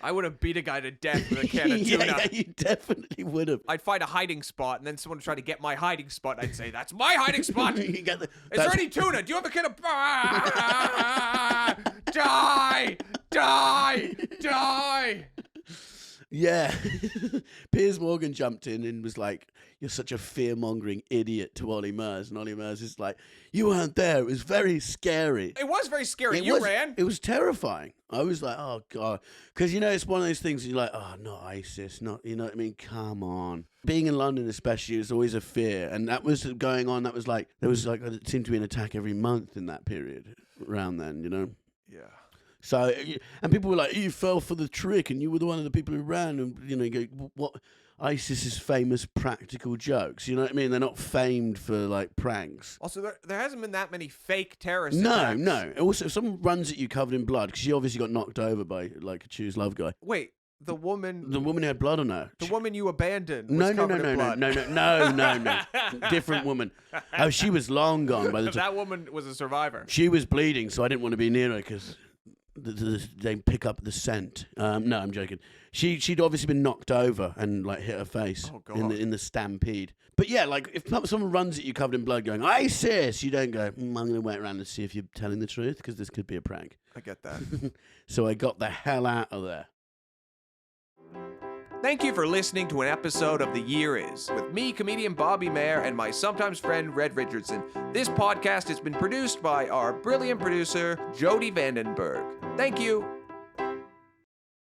I would have beat a guy to death with a can of tuna.
Yeah, you definitely would have.
I'd find a hiding spot, and then someone would try to get my hiding spot, and I'd say, that's my hiding spot!
You get
Is there any tuna? Do you have a can of... Die!
Yeah. Piers Morgan jumped in and was like, you're such a fear-mongering idiot to Ollie Murs. And Ollie Murs is like, you weren't there. It was very scary.
It was very scary. Ran.
It was terrifying. I was like, oh, God. Because, you know, it's one of those things you're like, oh, not ISIS. Not, you know what I mean? Come on. Being in London especially is always a fear. And that was going on. There seemed to be an attack every month in that period around then, you know?
Yeah.
So, and people were like, you fell for the trick and you were the one of the people who ran. And, you know, you go, what? ISIS's famous practical jokes. You know what I mean? They're not famed for, like, pranks.
Also, there hasn't been that many fake terrorist attacks.
No. Also, if someone runs at you covered in blood, because she obviously got knocked over by, like, a Choose Love guy.
Wait, the woman
who had blood on her.
The woman you abandoned was
No.
covered in blood.
Different woman. Oh, she was long gone by the time.
That woman was a survivor.
She was bleeding, so I didn't want to be near her because they pick up the scent. No, I'm joking. She'd obviously been knocked over and like hit her face in the stampede. But yeah, like if someone runs at you covered in blood going, ISIS, you don't go, I'm going to wait around and see if you're telling the truth because this could be a prank.
I get that.
So I got the hell out of there.
Thank you for listening to an episode of The Year Is with me, comedian Bobby Mair, and my sometimes friend Red Richardson. This podcast has been produced by our brilliant producer, Jody VandenBurg. Thank you.